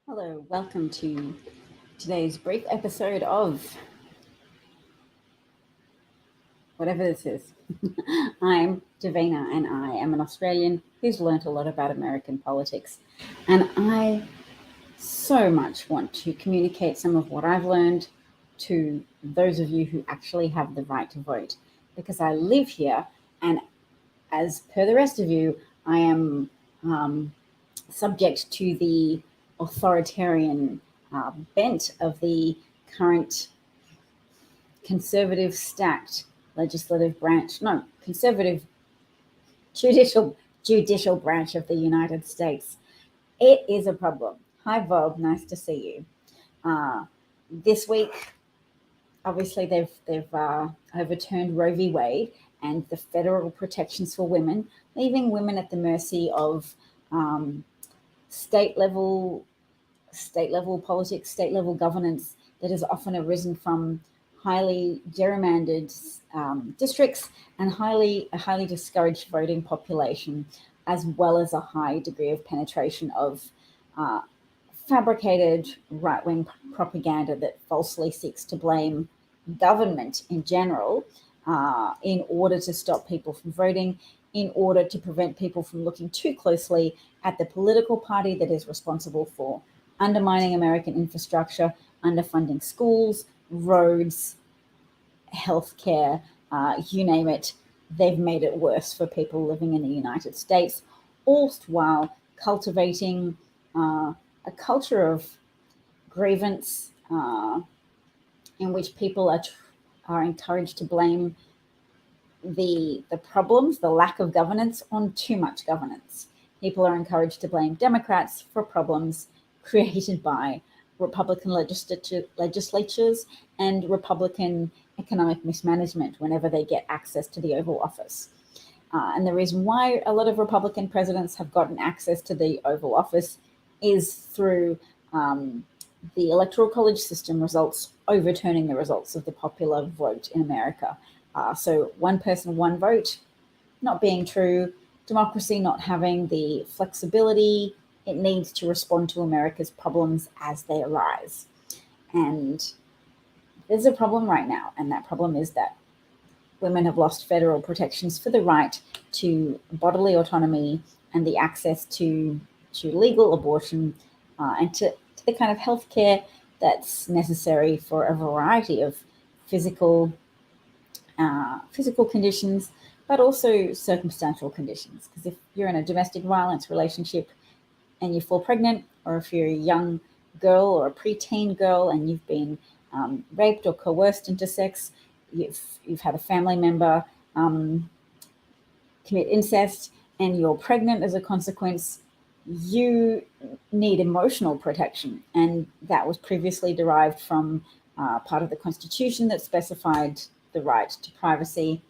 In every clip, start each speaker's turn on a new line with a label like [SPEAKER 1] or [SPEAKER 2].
[SPEAKER 1] Hello, welcome to today's brief episode of whatever this is. I'm Davina and I am an Australian who's learnt a lot about American politics. And I so much want to communicate some of what I've learned to those of you who actually have the right to vote. Because I live here, and as per the rest of you, I am subject to the authoritarian bent of the current conservative stacked legislative branch, no, conservative judicial branch of the United States. It is a problem. Hi, Bob. Nice to see you. This week, obviously, they've overturned Roe v. Wade and the federal protections for women, leaving women at the mercy of state level politics, state level governance that has often arisen from highly gerrymandered districts and a highly discouraged voting population, as well as a high degree of penetration of uh, fabricated right-wing propaganda that falsely seeks to blame government in general in order to stop people from voting, in order to prevent people from looking too closely at the political party that is responsible for undermining American infrastructure, underfunding schools, roads, healthcare, you name it. They've made it worse for people living in the United States, all while cultivating a culture of grievance in which people are encouraged to blame the problems, the lack of governance, on too much governance. People are encouraged to blame Democrats for problems created by Republican legislatures and Republican economic mismanagement whenever they get access to the Oval Office. And the reason why a lot of Republican presidents have gotten access to the Oval Office is through the Electoral College system results overturning the results of the popular vote in America. So one person, one vote, not being true, democracy not having the flexibility it needs to respond to America's problems as they arise. And there's a problem right now, and that problem is that women have lost federal protections for the right to bodily autonomy and the access to legal abortion and to the kind of healthcare that's necessary for a variety of physical conditions, but also circumstantial conditions. Because if you're in a domestic violence relationship and you fall pregnant, or if you're a young girl or a preteen girl and you've been raped or coerced into sex, you've had a family member commit incest, and you're pregnant as a consequence, you need emotional protection. And that was previously derived from part of the Constitution that specified the right to privacy.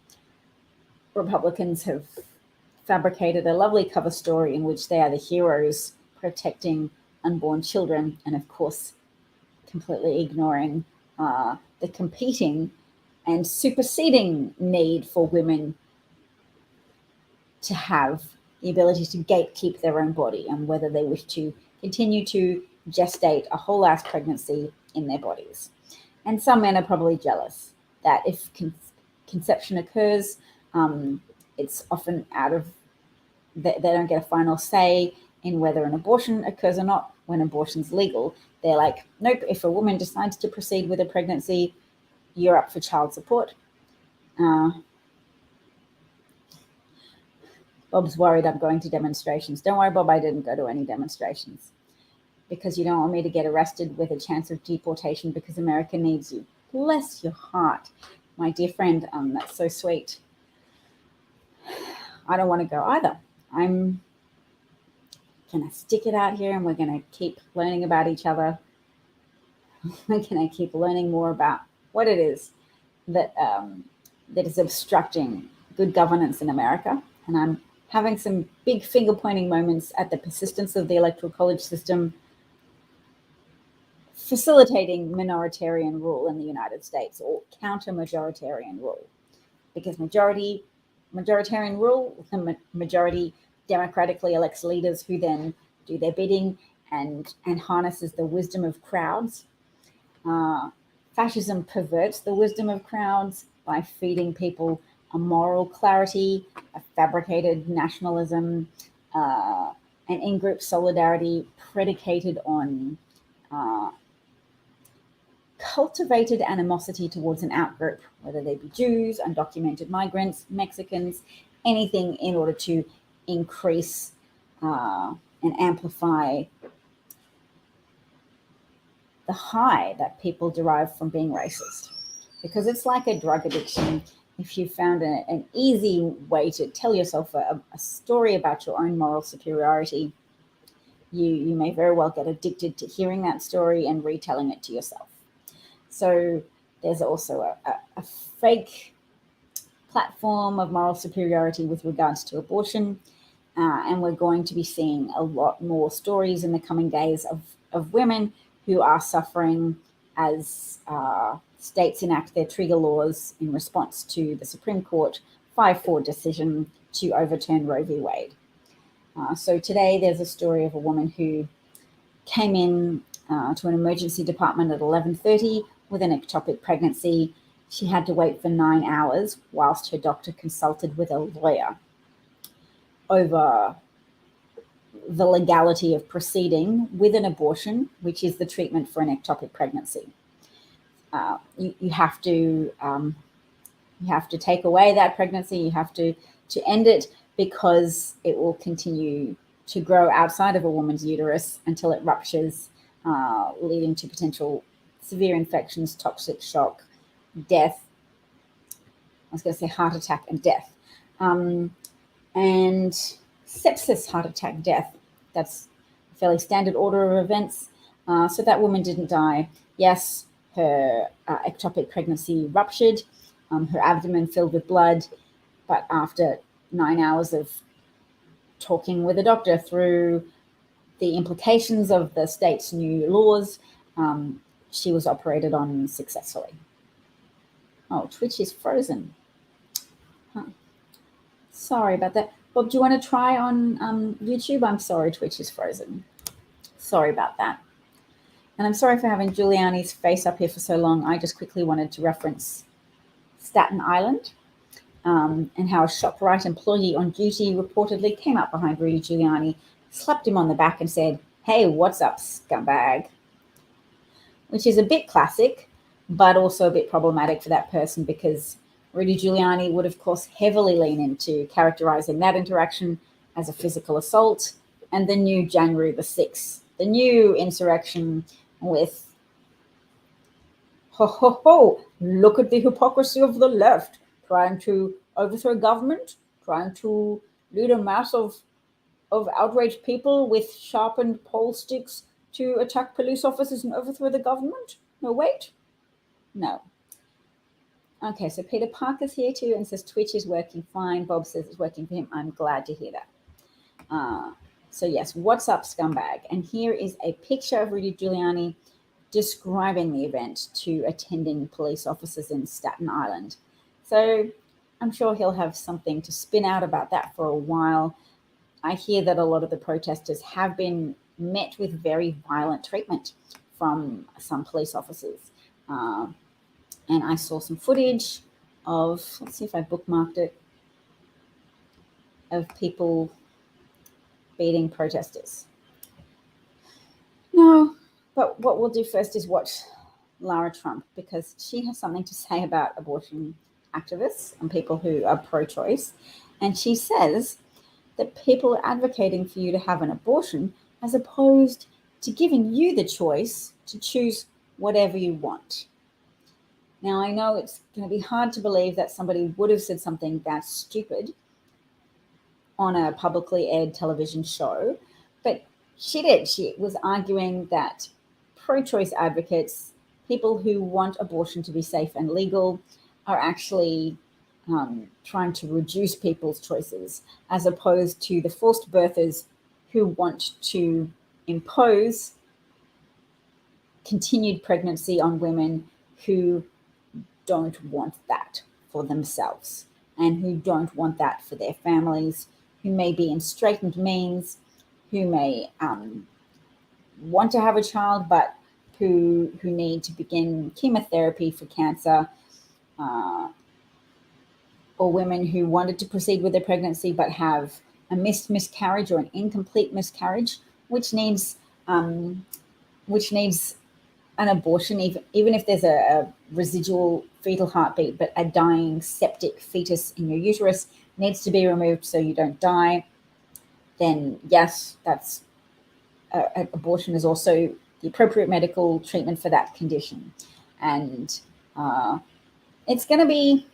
[SPEAKER 1] Republicans have fabricated a lovely cover story in which they are the heroes protecting unborn children, and of course, completely ignoring the competing and superseding need for women to have the ability to gatekeep their own body and whether they wish to continue to gestate a whole ass pregnancy in their bodies. And some men are probably jealous that if conception occurs, it's often out of, they don't get a final say in whether an abortion occurs or not when abortion's legal. They're like, nope, if a woman decides to proceed with a pregnancy, you're up for child support. Bob's worried I'm going to demonstrations. Don't worry, Bob, I didn't go to any demonstrations because you don't want me to get arrested with a chance of deportation because America needs you. Bless your heart, my dear friend. That's so sweet. I don't want to go either. I'm going to stick it out here and we're going to keep learning about each other. We're going to keep learning more about what it is that is obstructing good governance in America. And I'm having some big finger pointing moments at the persistence of the Electoral College system facilitating minoritarian rule in the United States, or counter-majoritarian rule. Because majoritarian rule, the majority democratically elects leaders who then do their bidding, and harnesses the wisdom of crowds. Fascism perverts the wisdom of crowds by feeding people a moral clarity, a fabricated nationalism, an in-group solidarity predicated on cultivated animosity towards an outgroup, whether they be Jews, undocumented migrants, Mexicans, anything in order to increase and amplify the high that people derive from being racist. Because it's like a drug addiction. If you found an easy way to tell yourself a story about your own moral superiority, you may very well get addicted to hearing that story and retelling it to yourself. So there's also a fake platform of moral superiority with regards to abortion. And we're going to be seeing a lot more stories in the coming days of women who are suffering as states enact their trigger laws in response to the Supreme Court 5-4 decision to overturn Roe v. Wade. So today there's a story of a woman who came in to an emergency department at 11:30 with an ectopic pregnancy. She had to wait for 9 hours whilst her doctor consulted with a lawyer over the legality of proceeding with an abortion, which is the treatment for an ectopic pregnancy. You have to take away that pregnancy. You have to end it because it will continue to grow outside of a woman's uterus until it ruptures, leading to potential severe infections, toxic shock, death. I was going to say heart attack and death. And sepsis, heart attack, death. That's a fairly standard order of events. So that woman didn't die. Yes, her ectopic pregnancy ruptured, her abdomen filled with blood, but after 9 hours of talking with a doctor through the implications of the state's new laws, she was operated on successfully. Oh, Twitch is frozen. Huh. Sorry about that. Bob, do you want to try on YouTube? I'm sorry, Twitch is frozen. Sorry about that. And I'm sorry for having Giuliani's face up here for so long. I just quickly wanted to reference Staten Island and how a ShopRite employee on duty reportedly came up behind Rudy Giuliani, slapped him on the back and said, "Hey, what's up, scumbag?" Which is a bit classic, but also a bit problematic for that person because Rudy Giuliani would, of course, heavily lean into characterizing that interaction as a physical assault, and the new January the 6th, the new insurrection with, ho, ho, ho, look at the hypocrisy of the left, trying to overthrow government, trying to lead a mass of outraged people with sharpened pole sticks to attack police officers and overthrow the government? No, wait. No. Okay, so Peter Parker's here too and says Twitch is working fine. Bob says it's working for him. I'm glad to hear that. So yes, what's up, scumbag? And here is a picture of Rudy Giuliani describing the event to attending police officers in Staten Island. So I'm sure he'll have something to spin out about that for a while. I hear that a lot of the protesters have been met with very violent treatment from some police officers. And I saw some footage of, let's see if I bookmarked it, of people beating protesters. No, but what we'll do first is watch Lara Trump because she has something to say about abortion activists and people who are pro-choice. And she says that people are advocating for you to have an abortion as opposed to giving you the choice to choose whatever you want. Now, I know it's going to be hard to believe that somebody would have said something that stupid on a publicly aired television show, but she did. She was arguing that pro-choice advocates, people who want abortion to be safe and legal, are actually trying to reduce people's choices as opposed to the forced birthers who want to impose continued pregnancy on women who don't want that for themselves and who don't want that for their families, who may be in straitened means, who may want to have a child but who need to begin chemotherapy for cancer, or women who wanted to proceed with their pregnancy but have a miscarriage or an incomplete miscarriage, which needs an abortion, even if there's a residual fetal heartbeat, but a dying septic fetus in your uterus needs to be removed so you don't die, then yes, that's abortion is also the appropriate medical treatment for that condition. And it's going to be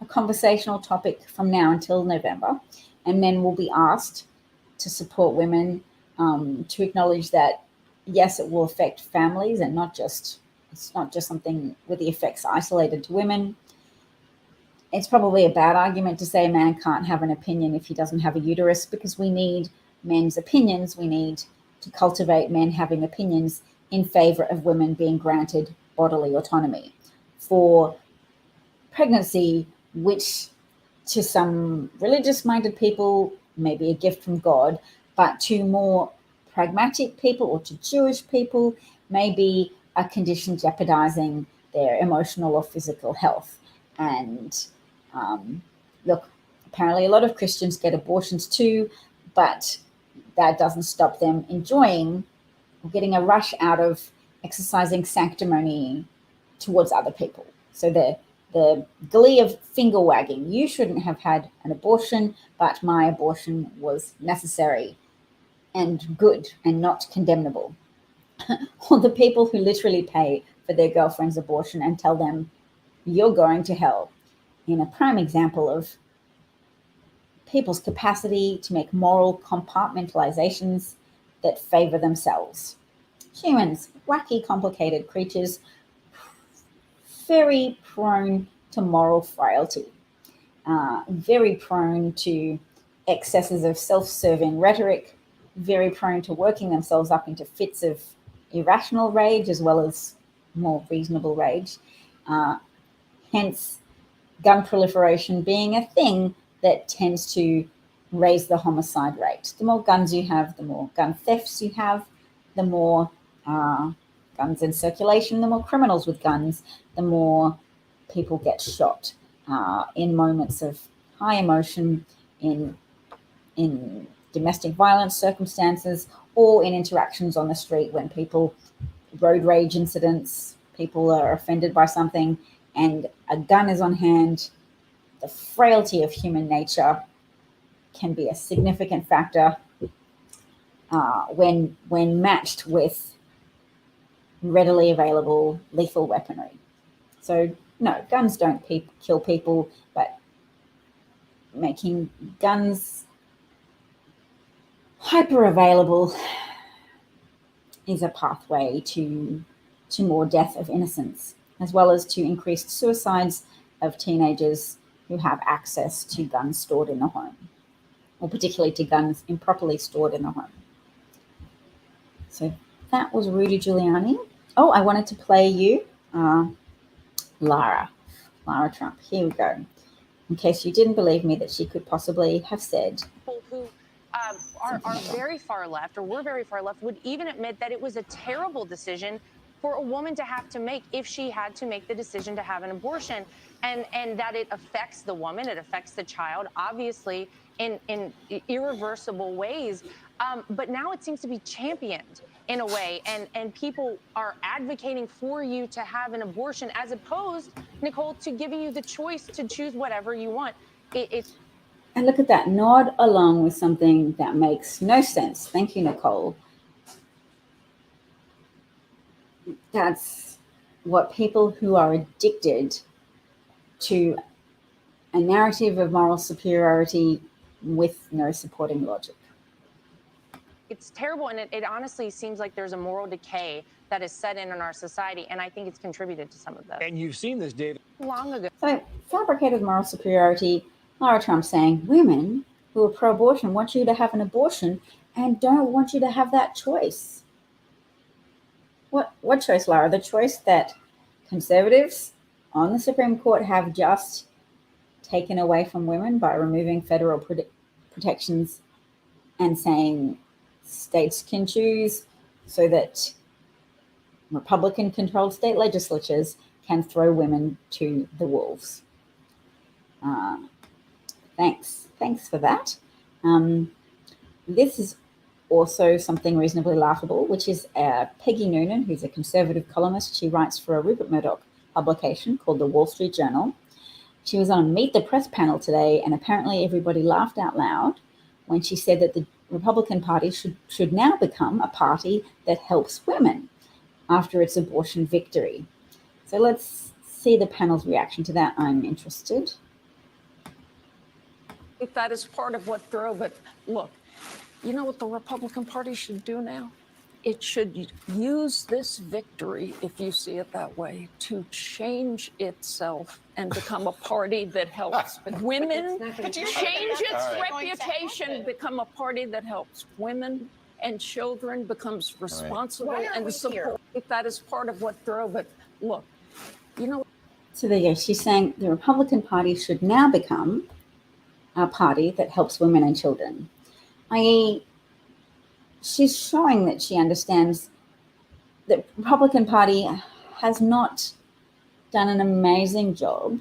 [SPEAKER 1] a conversational topic from now until November, and men will be asked to support women, to acknowledge that yes, it will affect families, and it's not just something with the effects isolated to women. It's probably a bad argument to say a man can't have an opinion if he doesn't have a uterus, because we need men's opinions. We need to cultivate men having opinions in favor of women being granted bodily autonomy. For pregnancy, which to some religious-minded people may be a gift from God, but to more pragmatic people or to Jewish people may be a condition jeopardizing their emotional or physical health. And look, apparently a lot of Christians get abortions too, but that doesn't stop them enjoying or getting a rush out of exercising sanctimony towards other people. So the glee of finger wagging, you shouldn't have had an abortion, but my abortion was necessary and good and not condemnable. Or the people who literally pay for their girlfriend's abortion and tell them, you're going to hell, in a prime example of people's capacity to make moral compartmentalizations that favor themselves. Humans, wacky, complicated creatures, very prone to moral frailty, very prone to excesses of self-serving rhetoric, very prone to working themselves up into fits of irrational rage as well as more reasonable rage. Hence, gun proliferation being a thing that tends to raise the homicide rate. The more guns you have, the more gun thefts you have, the more guns in circulation, the more criminals with guns, the more people get shot in moments of high emotion, in domestic violence circumstances, or in interactions on the street when road rage incidents, people are offended by something and a gun is on hand. The frailty of human nature can be a significant factor when matched with readily available lethal weaponry. So no, guns don't kill people, but making guns hyper available is a pathway to more death of innocence, as well as to increased suicides of teenagers who have access to guns stored in the home, or particularly to guns improperly stored in the home. So that was Rudy Giuliani. Oh, I wanted to play you Lara Trump. Here we go. In case you didn't believe me that she could possibly have said.
[SPEAKER 2] People who are very far left, or were very far left, would even admit that it was a terrible decision for a woman to have to make if she had to make the decision to have an abortion, and that it affects the woman, it affects the child, obviously in irreversible ways. But now it seems to be championed in a way, and people are advocating for you to have an abortion, as opposed, Nicole, to giving you the choice to choose whatever you want.
[SPEAKER 1] And look at that, nod along with something that makes no sense. Thank you, Nicole. That's what people who are addicted to a narrative of moral superiority with no supporting logic.
[SPEAKER 2] It's terrible, and it honestly seems like there's a moral decay that is set in our society, and I think it's contributed to some of this.
[SPEAKER 3] And you've seen this data
[SPEAKER 2] long ago.
[SPEAKER 1] So, fabricated moral superiority, Lara Trump saying women who are pro-abortion want you to have an abortion and don't want you to have that choice. What choice, Lara? The choice that conservatives on the Supreme Court have just taken away from women by removing federal protections and saying states can choose so that Republican-controlled state legislatures can throw women to the wolves. Thanks for that. This is also something reasonably laughable, which is Peggy Noonan, who's a conservative columnist. She writes for a Rupert Murdoch publication called the Wall Street Journal. She was on a Meet the Press panel today, and apparently everybody laughed out loud when she said that the Republican Party should now become a party that helps women after its abortion victory. So let's see the panel's reaction to that. I'm interested.
[SPEAKER 3] If that is part of what drove it, look, you know what the Republican Party should do now? It should use this victory, if you see it that way, to change itself and become a party that helps women, change its reputation, become a party that helps women and children, becomes responsible and support. If that is part of what drove it, look, you know.
[SPEAKER 1] So there you go. She's saying the Republican Party should now become a party that helps women and children. She's showing that she understands that the Republican Party has not done an amazing job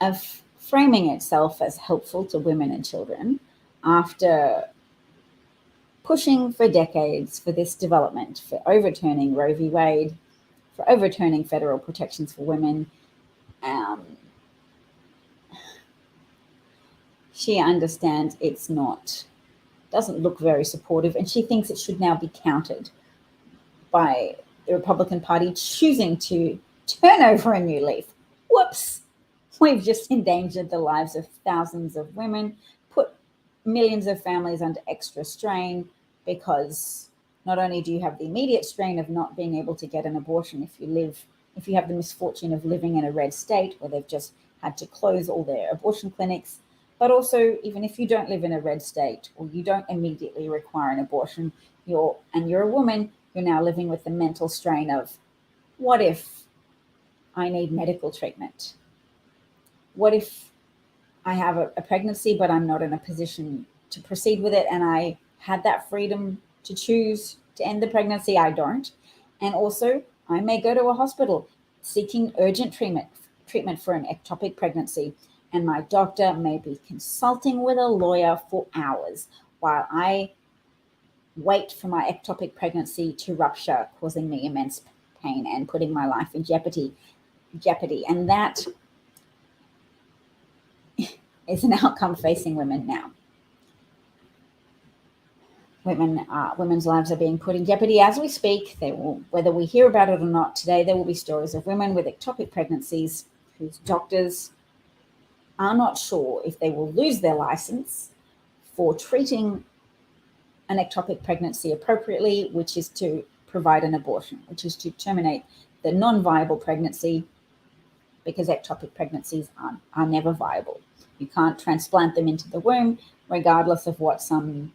[SPEAKER 1] of framing itself as helpful to women and children after pushing for decades for this development, for overturning Roe v. Wade, for overturning federal protections for women. She understands doesn't look very supportive, and she thinks it should now be countered by the Republican Party choosing to turn over a new leaf. Whoops! We've just endangered the lives of thousands of women, put millions of families under extra strain, because not only do you have the immediate strain of not being able to get an abortion if you have the misfortune of living in a red state where they've just had to close all their abortion clinics, but also even if you don't live in a red state or you don't immediately require an abortion, you're a woman, you're now living with the mental strain of, what if I need medical treatment? What if I have a pregnancy, but I'm not in a position to proceed with it, and I had that freedom to choose to end the pregnancy? I don't. And also, I may go to a hospital seeking urgent treatment for an ectopic pregnancy, and my doctor may be consulting with a lawyer for hours while I wait for my ectopic pregnancy to rupture, causing me immense pain and putting my life in jeopardy. And that is an outcome facing women now. Women's lives are being put in jeopardy as we speak. Whether we hear about it or not today, there will be stories of women with ectopic pregnancies whose doctors are not sure if they will lose their license for treating an ectopic pregnancy appropriately, which is to provide an abortion, which is to terminate the non-viable pregnancy, because ectopic pregnancies are never viable. You can't transplant them into the womb, regardless of what some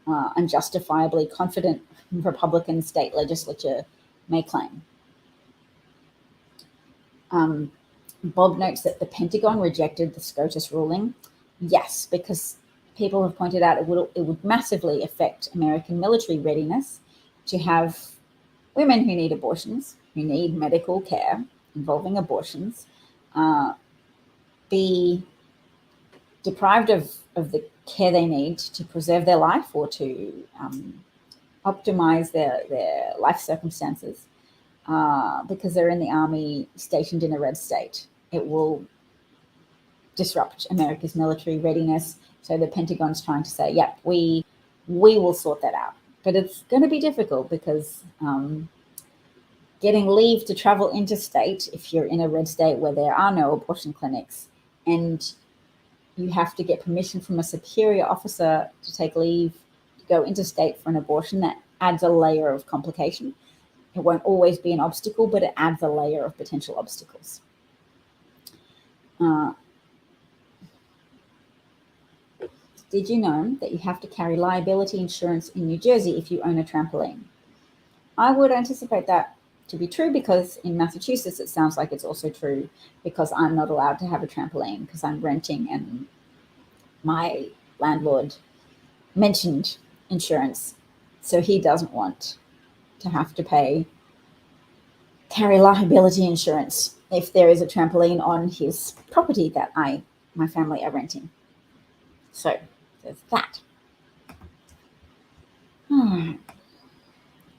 [SPEAKER 1] unjustifiably confident Republican state legislature may claim. Bob notes that the Pentagon rejected the SCOTUS ruling. Yes, because people have pointed out it would massively affect American military readiness to have women who need abortions, who need medical care involving abortions, be deprived of the care they need to preserve their life or to optimize their life circumstances because they're in the army stationed in a red state. It will disrupt America's military readiness. So the Pentagon's trying to say, yep, we will sort that out. But it's going to be difficult because getting leave to travel interstate, if you're in a red state where there are no abortion clinics, and you have to get permission from a superior officer to take leave to go interstate for an abortion, that adds a layer of complication. It won't always be an obstacle, but it adds a layer of potential obstacles. Did you know that you have to carry liability insurance in New Jersey if you own a trampoline? I would anticipate that to be true because in Massachusetts, it sounds like it's also true because I'm not allowed to have a trampoline because I'm renting and my landlord mentioned insurance. So he doesn't want to have to carry liability insurance if there is a trampoline on his property that my family are renting. So there's that. All right.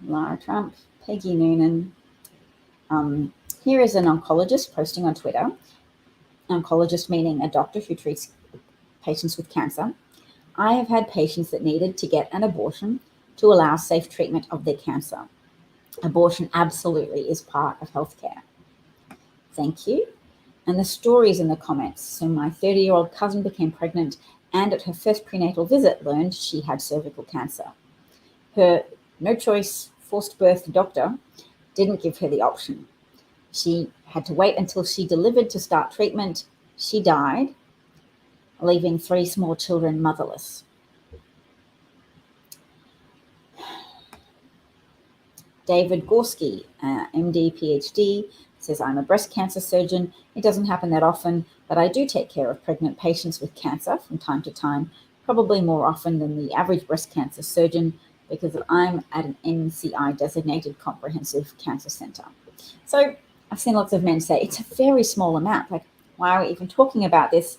[SPEAKER 1] Lara Trump, Peggy Noonan. Here is an oncologist posting on Twitter. Oncologist meaning a doctor who treats patients with cancer. I have had patients that needed to get an abortion to allow safe treatment of their cancer. Abortion absolutely is part of healthcare. Thank you. And the stories in the comments. So my 30-year-old cousin became pregnant and at her first prenatal visit learned she had cervical cancer. Her no-choice forced birth doctor didn't give her the option. She had to wait until she delivered to start treatment. She died, leaving 3 small children motherless. David Gorski, MD, PhD, says, I'm a breast cancer surgeon. It doesn't happen that often, but I do take care of pregnant patients with cancer from time to time, probably more often than the average breast cancer surgeon because I'm at an NCI designated comprehensive cancer center. So I've seen lots of men say it's a very small amount. Like, why are we even talking about this?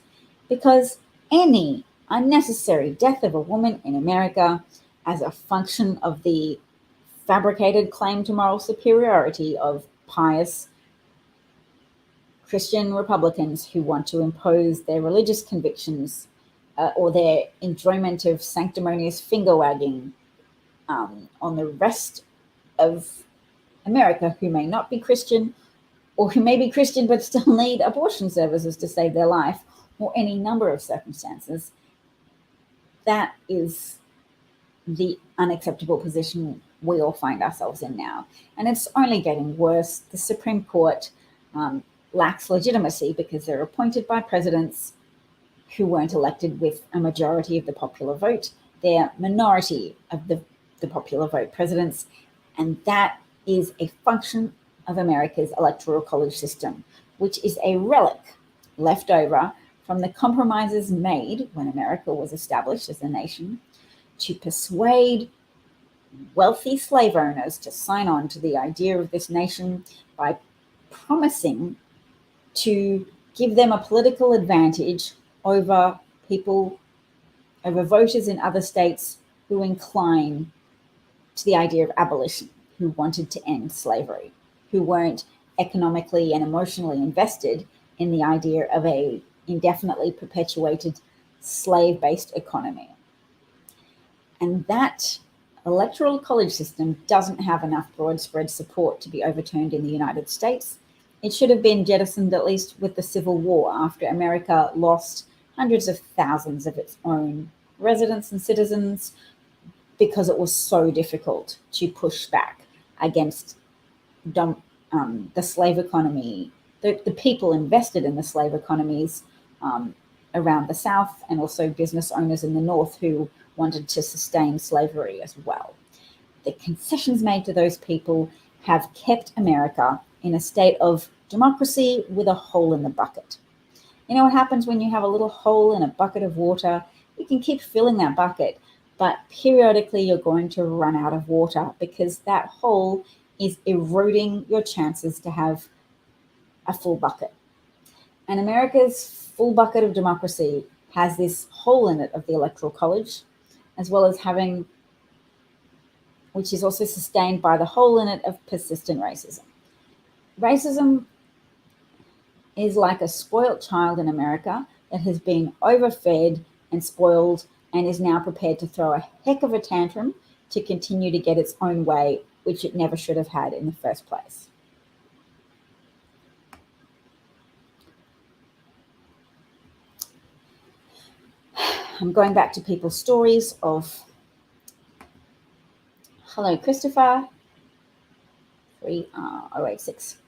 [SPEAKER 1] Because any unnecessary death of a woman in America as a function of the fabricated claim to moral superiority of pious Christian Republicans who want to impose their religious convictions or their enjoyment of sanctimonious finger wagging on the rest of America who may not be Christian or who may be Christian but still need abortion services to save their life or any number of circumstances. That is the unacceptable position we all find ourselves in now. And it's only getting worse. The Supreme Court lacks legitimacy because they're appointed by presidents who weren't elected with a majority of the popular vote. They're minority of the popular vote presidents. And that is a function of America's electoral college system, which is a relic left over from the compromises made when America was established as a nation to persuade wealthy slave owners to sign on to the idea of this nation by promising to give them a political advantage over voters in other states who incline to the idea of abolition, who wanted to end slavery, who weren't economically and emotionally invested in the idea of a indefinitely perpetuated slave-based economy. And that electoral college system doesn't have enough broad spread support to be overturned in the United States. It should have been jettisoned at least with the Civil War after America lost hundreds of thousands of its own residents and citizens because it was so difficult to push back against the slave economy, the people invested in the slave economies around the South and also business owners in the North who wanted to sustain slavery as well. The concessions made to those people have kept America in a state of democracy with a hole in the bucket. You know what happens when you have a little hole in a bucket of water? You can keep filling that bucket, but periodically you're going to run out of water because that hole is eroding your chances to have a full bucket. And America's full bucket of democracy has this hole in it of the Electoral College, as well as having, which is also sustained by the hole in it of persistent racism. Racism is like a spoilt child in America that has been overfed and spoiled and is now prepared to throw a heck of a tantrum to continue to get its own way, which it never should have had in the first place. I'm going back to people's stories of, hello, Christopher, 3086.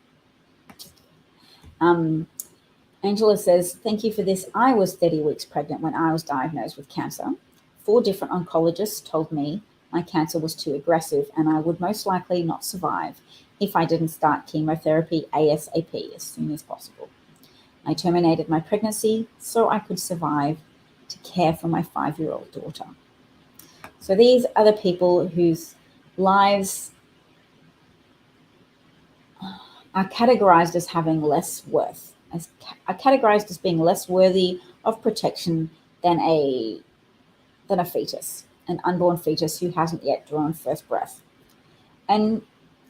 [SPEAKER 1] Angela says, thank you for this. I was 30 weeks pregnant when I was diagnosed with cancer. 4 different oncologists told me my cancer was too aggressive and I would most likely not survive if I didn't start chemotherapy ASAP as soon as possible. I terminated my pregnancy so I could survive to care for my 5-year-old daughter. So these are the people whose lives are categorized as having less worth, are categorized as being less worthy of protection than a fetus, an unborn fetus who hasn't yet drawn first breath. And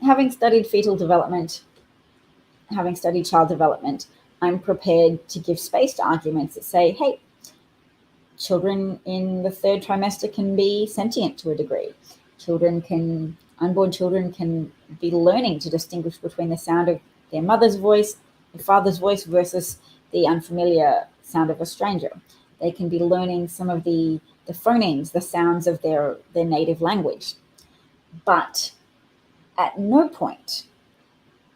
[SPEAKER 1] having studied fetal development, having studied child development, I'm prepared to give space to arguments that say, hey, children in the third trimester can be sentient to a degree. Unborn children can be learning to distinguish between the sound of their mother's voice, their father's voice, versus the unfamiliar sound of a stranger. They can be learning some of the phonemes, the sounds of their native language. But at no point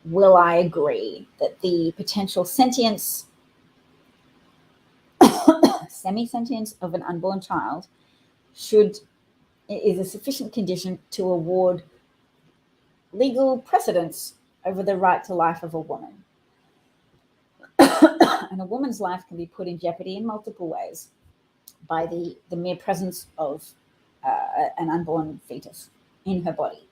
[SPEAKER 1] will I agree that the potential sentience, semi-sentience of an unborn child is a sufficient condition to award legal precedence over the right to life of a woman. And a woman's life can be put in jeopardy in multiple ways by the mere presence of an unborn fetus in her body.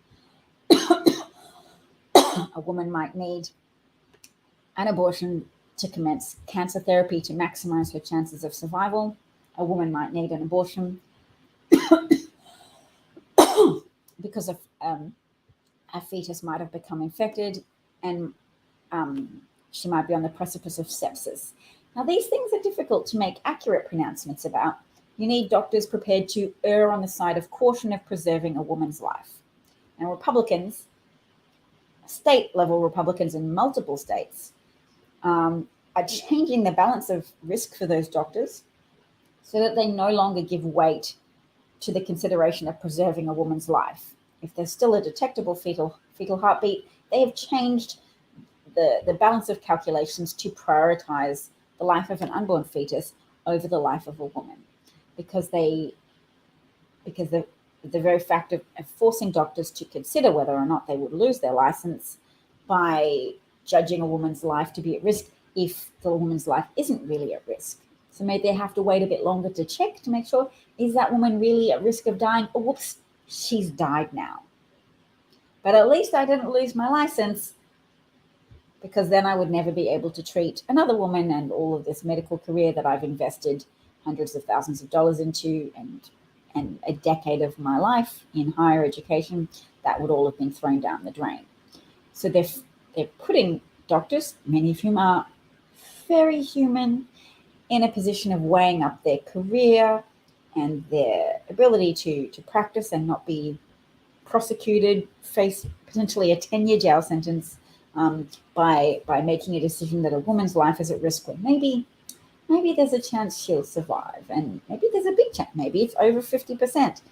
[SPEAKER 1] A woman might need an abortion to commence cancer therapy to maximize her chances of survival. A woman might need an abortion because of a fetus might have become infected, and she might be on the precipice of sepsis. Now, these things are difficult to make accurate pronouncements about. You need doctors prepared to err on the side of caution of preserving a woman's life. And Republicans, state-level Republicans in multiple states, are changing the balance of risk for those doctors so that they no longer give weight to the consideration of preserving a woman's life. If there's still a detectable fetal heartbeat, they have changed the balance of calculations to prioritize the life of an unborn fetus over the life of a woman, because the very fact of forcing doctors to consider whether or not they would lose their license by judging a woman's life to be at risk if the woman's life isn't really at risk. So maybe they have to wait a bit longer to check to make sure, is that woman really at risk of dying? Oh, whoops, she's died now. But at least I didn't lose my license, because then I would never be able to treat another woman, and all of this medical career that I've invested hundreds of thousands of dollars into and a decade of my life in higher education, that would all have been thrown down the drain. So they're putting doctors, many of whom are very human, in a position of weighing up their career and their ability to practice and not be prosecuted, face potentially a 10-year jail sentence by making a decision that a woman's life is at risk, when maybe there's a chance she'll survive, and maybe there's a big chance, maybe it's over 50%.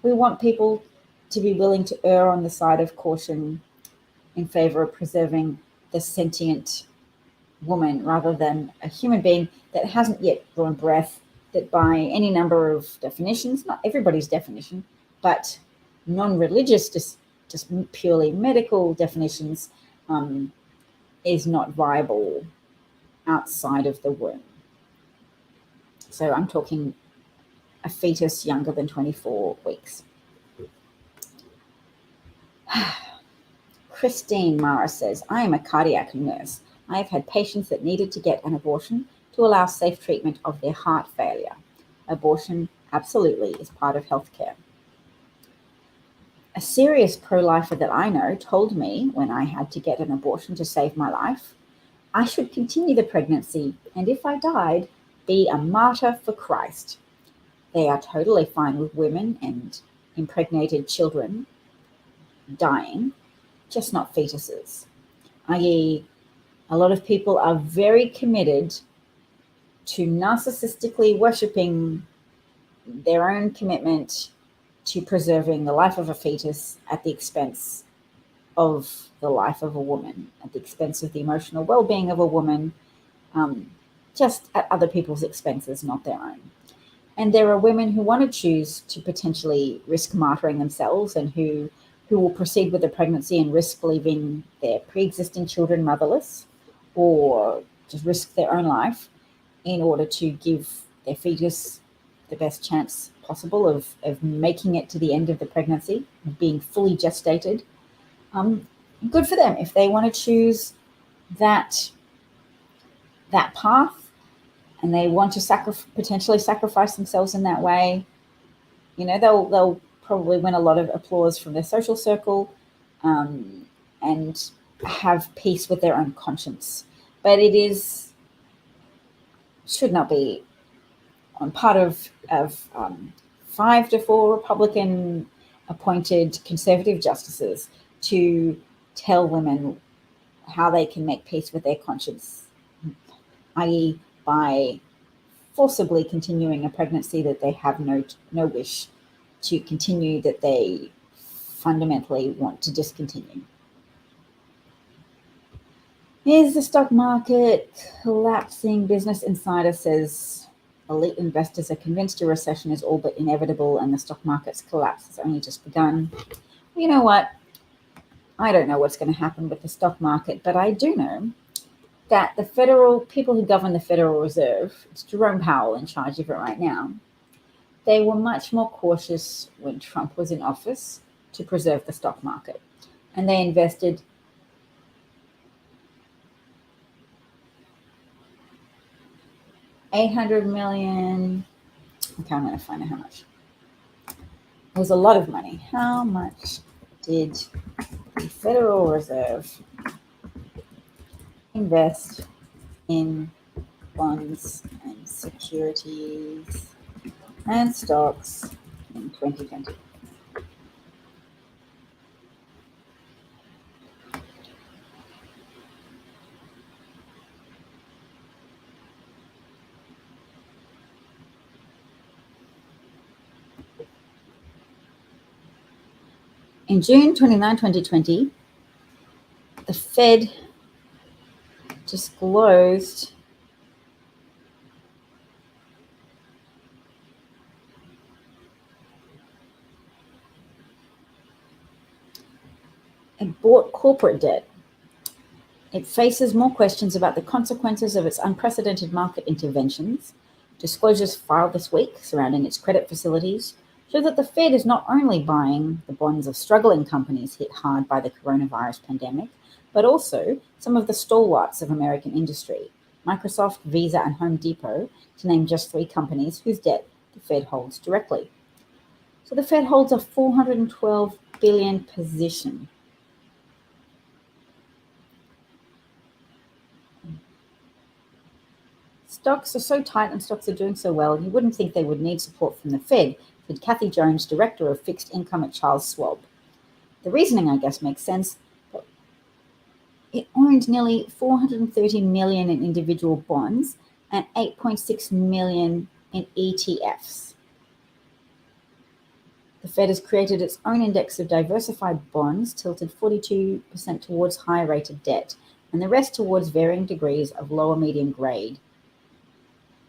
[SPEAKER 1] We want people to be willing to err on the side of caution in favor of preserving the sentient woman rather than a human being that hasn't yet drawn breath, that by any number of definitions, not everybody's definition, but non-religious, just purely medical definitions, is not viable outside of the womb. So I'm talking a fetus younger than 24 weeks. Christine Mara says, I am a cardiac nurse. I have had patients that needed to get an abortion to allow safe treatment of their heart failure. Abortion absolutely is part of healthcare. A serious pro-lifer that I know told me when I had to get an abortion to save my life, I should continue the pregnancy, and if I died, be a martyr for Christ. They are totally fine with women and impregnated children dying, just not fetuses. I.e., a lot of people are very committed to narcissistically worshipping their own commitment to preserving the life of a fetus at the expense of the life of a woman, at the expense of the emotional well-being of a woman, just at other people's expenses, not their own. And there are women who want to choose to potentially risk martyring themselves, and who will proceed with the pregnancy and risk leaving their pre-existing children motherless, or just risk their own life in order to give their fetus the best chance possible of making it to the end of the pregnancy, being fully gestated, good for them. If they want to choose that path and they want to potentially sacrifice themselves in that way, they'll probably win a lot of applause from their social circle, and have peace with their own conscience. But should not be on part of 5 to 4 Republican appointed conservative justices to tell women how they can make peace with their conscience, i.e. by forcibly continuing a pregnancy that they have no wish to continue, that they fundamentally want to discontinue. Is the stock market collapsing? Business Insider says elite investors are convinced a recession is all but inevitable and the stock market's collapse has only just begun. You know what? I don't know what's going to happen with the stock market, but I do know that the people who govern the Federal Reserve, it's Jerome Powell in charge of it right now, they were much more cautious when Trump was in office to preserve the stock market. And they invested $800 million. Okay, I'm going to find out how much. It was a lot of money. How much did the Federal Reserve invest in bonds and securities and stocks in 2020? In June 29, 2020, the Fed disclosed it bought corporate debt. It faces more questions about the consequences of its unprecedented market interventions. Disclosures filed this week surrounding its credit facilities show that the Fed is not only buying the bonds of struggling companies hit hard by the coronavirus pandemic, but also some of the stalwarts of American industry, Microsoft, Visa, and Home Depot, to name just 3 companies whose debt the Fed holds directly. So the Fed holds a $412 billion position. Stocks are so tight and stocks are doing so well, you wouldn't think they would need support from the Fed, said Kathy Jones, director of fixed income at Charles Schwab. The reasoning, I guess, makes sense. But it owned nearly $430 million in individual bonds and $8.6 million in ETFs. The Fed has created its own index of diversified bonds, tilted 42% towards high-rated debt, and the rest towards varying degrees of lower medium grade.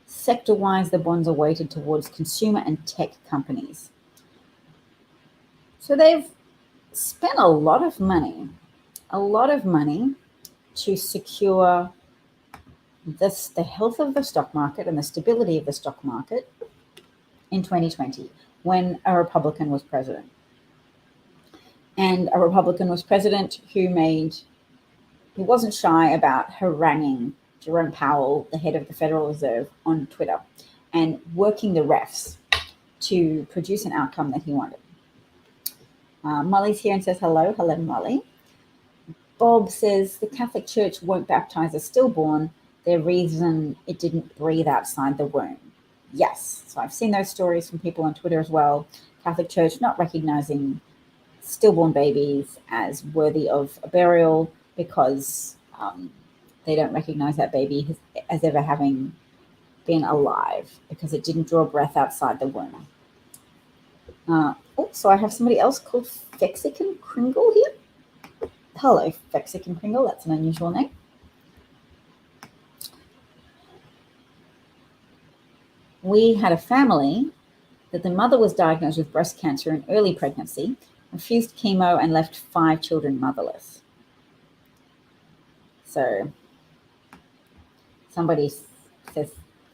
[SPEAKER 1] Sector-wise, the bonds are weighted towards consumer and tech companies. So they've spent a lot of money to secure the health of the stock market and the stability of the stock market in 2020 when a Republican was president. And a Republican was president who wasn't shy about haranguing Jerome Powell, the head of the Federal Reserve, on Twitter and working the refs to produce an outcome that he wanted. Molly's here and says hello. Hello, Molly. Bob says the Catholic Church won't baptize a stillborn. Their reason it didn't breathe outside the womb. Yes. So I've seen those stories from people on Twitter as well. Catholic Church not recognizing stillborn babies as worthy of a burial because they don't recognize that baby as ever having been alive because it didn't draw breath outside the womb. So I have somebody else called Fexican Kringle here. Hello, Fexican Kringle. That's an unusual name. We had a family that the mother was diagnosed with breast cancer in early pregnancy, refused chemo, and left 5 children motherless. So somebody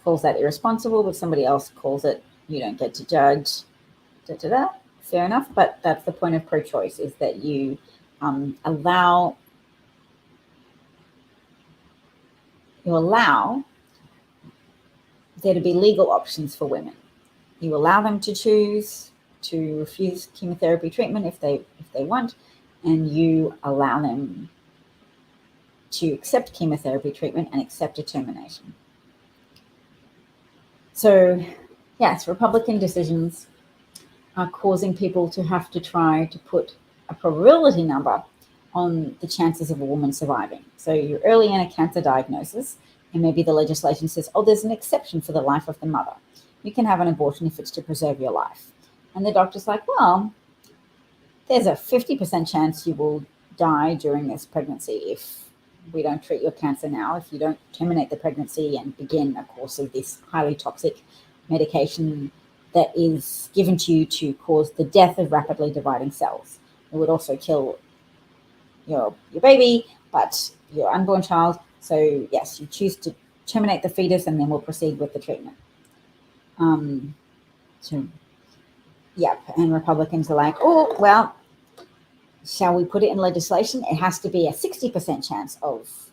[SPEAKER 1] calls that irresponsible, but somebody else calls it you don't get to judge, fair enough. But that's the point of pro-choice, is that you allow there to be legal options for women. You allow them to choose to refuse chemotherapy treatment if they want, and you allow them to accept chemotherapy treatment and accept a termination. So yes, Republican decisions are causing people to have to try to put a probability number on the chances of a woman surviving. So you're early in a cancer diagnosis, and maybe the legislation says, oh, there's an exception for the life of the mother. You can have an abortion if it's to preserve your life. And the doctor's like, well, there's a 50% chance you will die during this pregnancy if we don't treat your cancer now, if you don't terminate the pregnancy and begin a course of this highly toxic medication that is given to you to cause the death of rapidly dividing cells. It would also kill your baby, but your unborn child. So yes, you choose to terminate the fetus, and then we'll proceed with the treatment. And Republicans are like, oh, well, shall we put it in legislation? It has to be a 60% chance of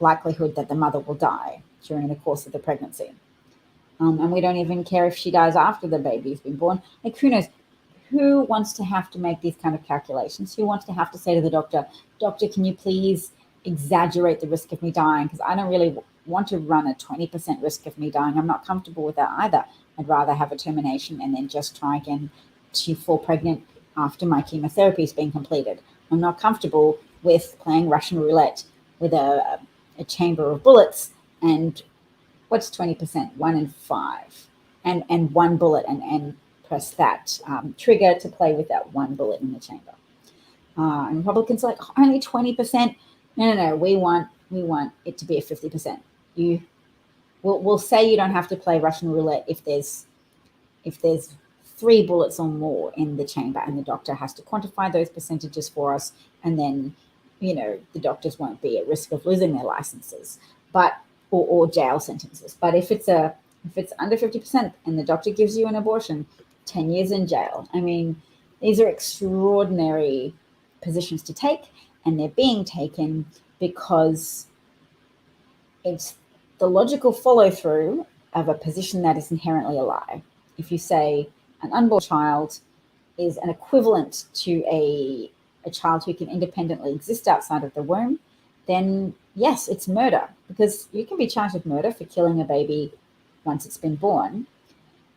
[SPEAKER 1] likelihood that the mother will die during the course of the pregnancy. And we don't even care if she dies after the baby's been born. Like, who knows? Who wants to have to make these kind of calculations? Who wants to have to say to the doctor, can you please exaggerate the risk of me dying? Because I don't really want to run a 20% risk of me dying. I'm not comfortable with that either. I'd rather have a termination and then just try again to fall pregnant after my chemotherapy has been completed. I'm not comfortable with playing Russian roulette with a chamber of bullets and what's 20%? 1 in 5, and one bullet, and press that trigger to play with that one bullet in the chamber. And Republicans are like, only 20%? No. We want it to be a 50%. We'll say you don't have to play Russian roulette if there's 3 bullets or more in the chamber, and the doctor has to quantify those percentages for us, and then the doctors won't be at risk of losing their licenses, or jail sentences. But if it's under 50% and the doctor gives you an abortion, 10 years in jail. I mean, these are extraordinary positions to take, and they're being taken because it's the logical follow-through of a position that is inherently a lie. If you say an unborn child is an equivalent to a child who can independently exist outside of the womb, then yes, it's murder, because you can be charged with murder for killing a baby once it's been born.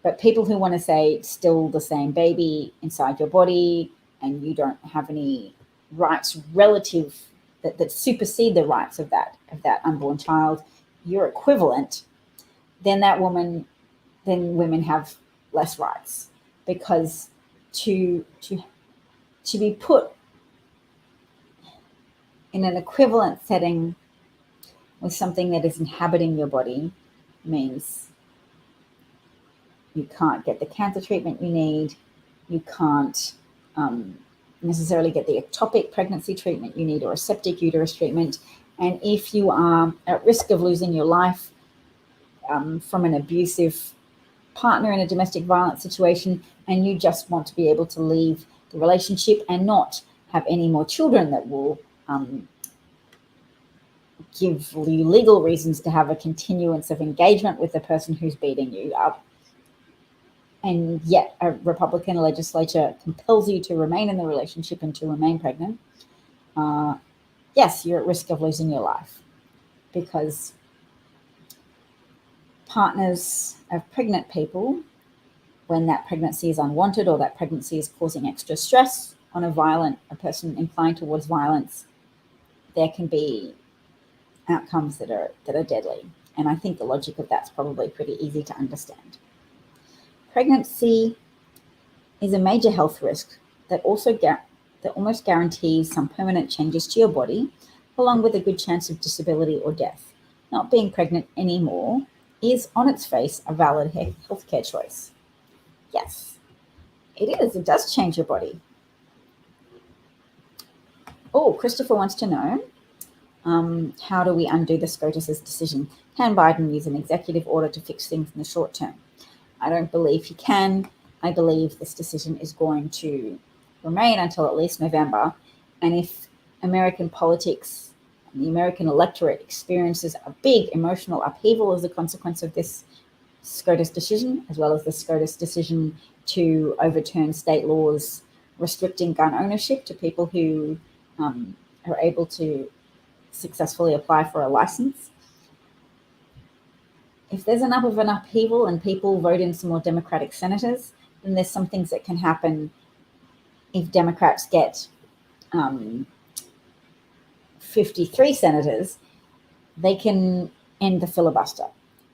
[SPEAKER 1] But people who want to say it's still the same baby inside your body and you don't have any rights relative that supersede the rights of that unborn child, you're equivalent, then women have less rights, because to be put in an equivalent setting with something that is inhabiting your body means you can't get the cancer treatment you need, you can't necessarily get the ectopic pregnancy treatment you need, or a septic uterus treatment. And if you are at risk of losing your life from an abusive partner in a domestic violence situation, and you just want to be able to leave the relationship and not have any more children that will give you legal reasons to have a continuance of engagement with the person who's beating you up, and yet a Republican legislature compels you to remain in the relationship and to remain pregnant, yes, you're at risk of losing your life, because partners of pregnant people, when that pregnancy is unwanted or that pregnancy is causing extra stress on a person inclined towards violence, there can be outcomes that are deadly. And I think the logic of that's probably pretty easy to understand. Pregnancy is a major health risk that almost guarantees some permanent changes to your body, along with a good chance of disability or death. Not being pregnant anymore is, on its face, a valid healthcare choice. Yes, it is. It does change your body. Oh, Christopher wants to know, how do we undo the SCOTUS's decision? Can Biden use an executive order to fix things in the short term? I don't believe he can. I believe this decision is going to remain until at least November. And if American politics and the American electorate experiences a big emotional upheaval as a consequence of this SCOTUS decision, as well as the SCOTUS decision to overturn state laws restricting gun ownership to people who are able to successfully apply for a license. If there's enough of an upheaval and people vote in some more Democratic senators, then there's some things that can happen if Democrats get 53 senators. They can end the filibuster.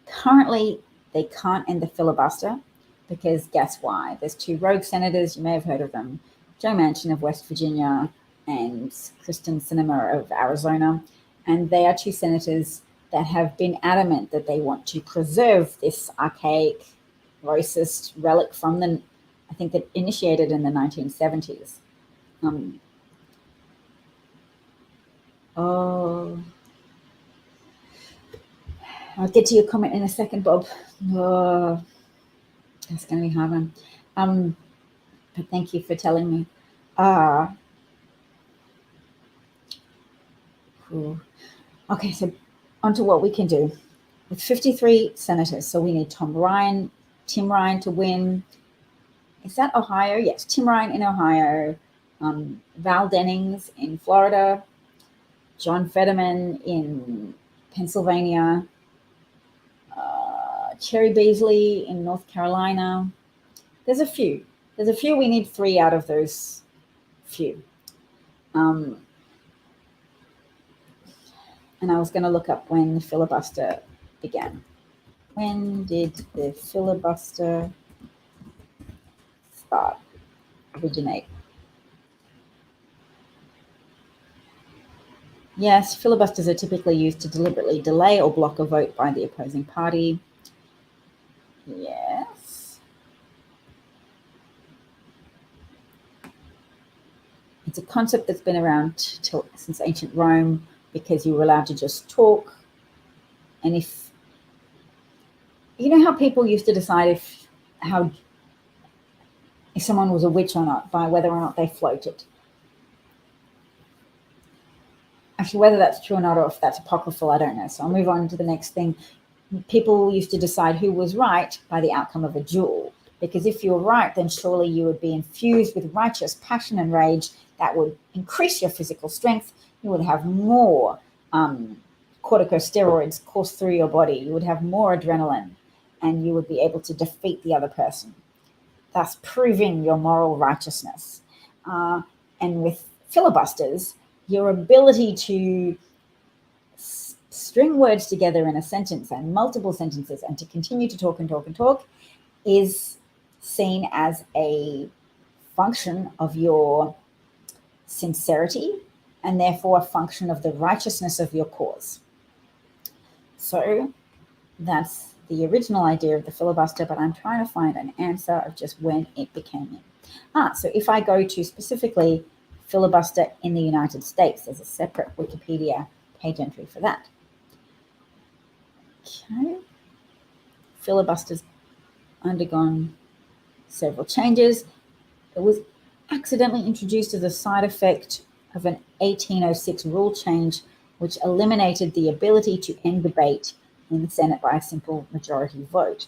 [SPEAKER 1] Currently, they can't end the filibuster because guess why? There's two rogue senators, you may have heard of them, Joe Manchin of West Virginia and Kristen Sinema of Arizona. And they are two senators that have been adamant that they want to preserve this archaic, racist relic from the, I think that initiated in the 1970s. I'll get to your comment in a second, Bob. That's going to be a hard one. But thank you for telling me. Cool. Okay, so on to what we can do. With 53 senators, so we need Tim Ryan to win. Is that Ohio? Yes, Tim Ryan in Ohio, Val Dennings in Florida, John Fetterman in Pennsylvania, Cherry Beasley in North Carolina. There's a few. We need 3 out of those few. And I was going to look up when the filibuster began. When did the filibuster originate? Yes, filibusters are typically used to deliberately delay or block a vote by the opposing party. Yes. It's a concept that's been around since ancient Rome because you were allowed to just talk. And if, you know how people used to decide if someone was a witch or not by whether or not they floated. Actually, whether that's true or not, or if that's apocryphal, I don't know. So I'll move on to the next thing. People used to decide who was right by the outcome of a duel. Because if you were right, then surely you would be infused with righteous passion and rage that would increase your physical strength. You would have more corticosteroids course through your body. You would have more adrenaline, and you would be able to defeat the other person, thus proving your moral righteousness. And with filibusters, your ability to string words together in a sentence and multiple sentences and to continue to talk and talk and talk is seen as a function of your sincerity and therefore a function of the righteousness of your cause. So that's the original idea of the filibuster, but I'm trying to find an answer of just when it became in. So if I go to specifically filibuster in the United States, there's a separate Wikipedia page entry for that. Okay. Filibuster's undergone several changes. It was accidentally introduced as a side effect of an 1806 rule change, which eliminated the ability to end debate in the Senate by a simple majority vote.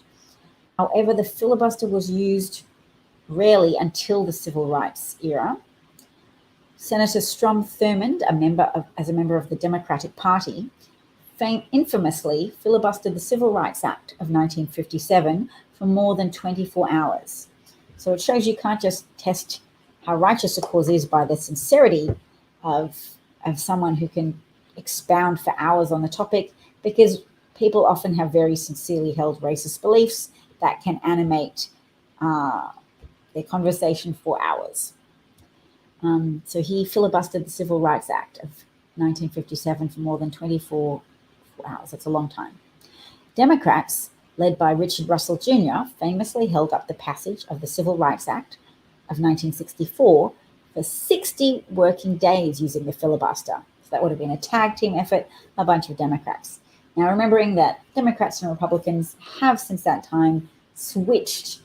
[SPEAKER 1] However, the filibuster was used rarely until the Civil Rights era. Senator Strom Thurmond, as a member of the Democratic Party, infamously filibustered the Civil Rights Act of 1957 for more than 24 hours. So it shows you can't just test how righteous a cause is by the sincerity of someone who can expound for hours on the topic, because people often have very sincerely held racist beliefs that can animate their conversation for hours. So he filibustered the Civil Rights Act of 1957 for more than 24 hours. That's a long time. Democrats, led by Richard Russell Jr., famously held up the passage of the Civil Rights Act of 1964 for 60 working days using the filibuster. So that would have been a tag team effort, a bunch of Democrats. Now, remembering that Democrats and Republicans have since that time switched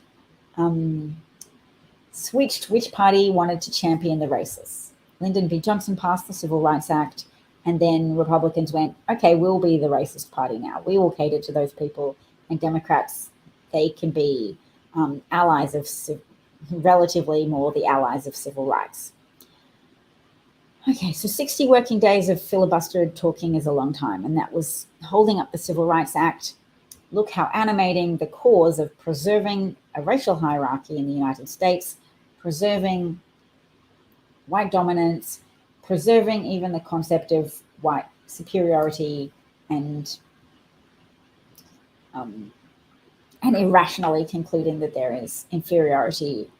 [SPEAKER 1] which party wanted to champion the racists. Lyndon B. Johnson passed the Civil Rights Act, and then Republicans went, okay, we'll be the racist party now. We will cater to those people, and Democrats, they can be allies of, relatively more the allies of civil rights. Okay, so 60 working days of filibuster talking is a long time, and that was holding up the Civil Rights Act. Look how animating the cause of preserving a racial hierarchy in the United States, preserving white dominance, preserving even the concept of white superiority and irrationally concluding that there is inferiority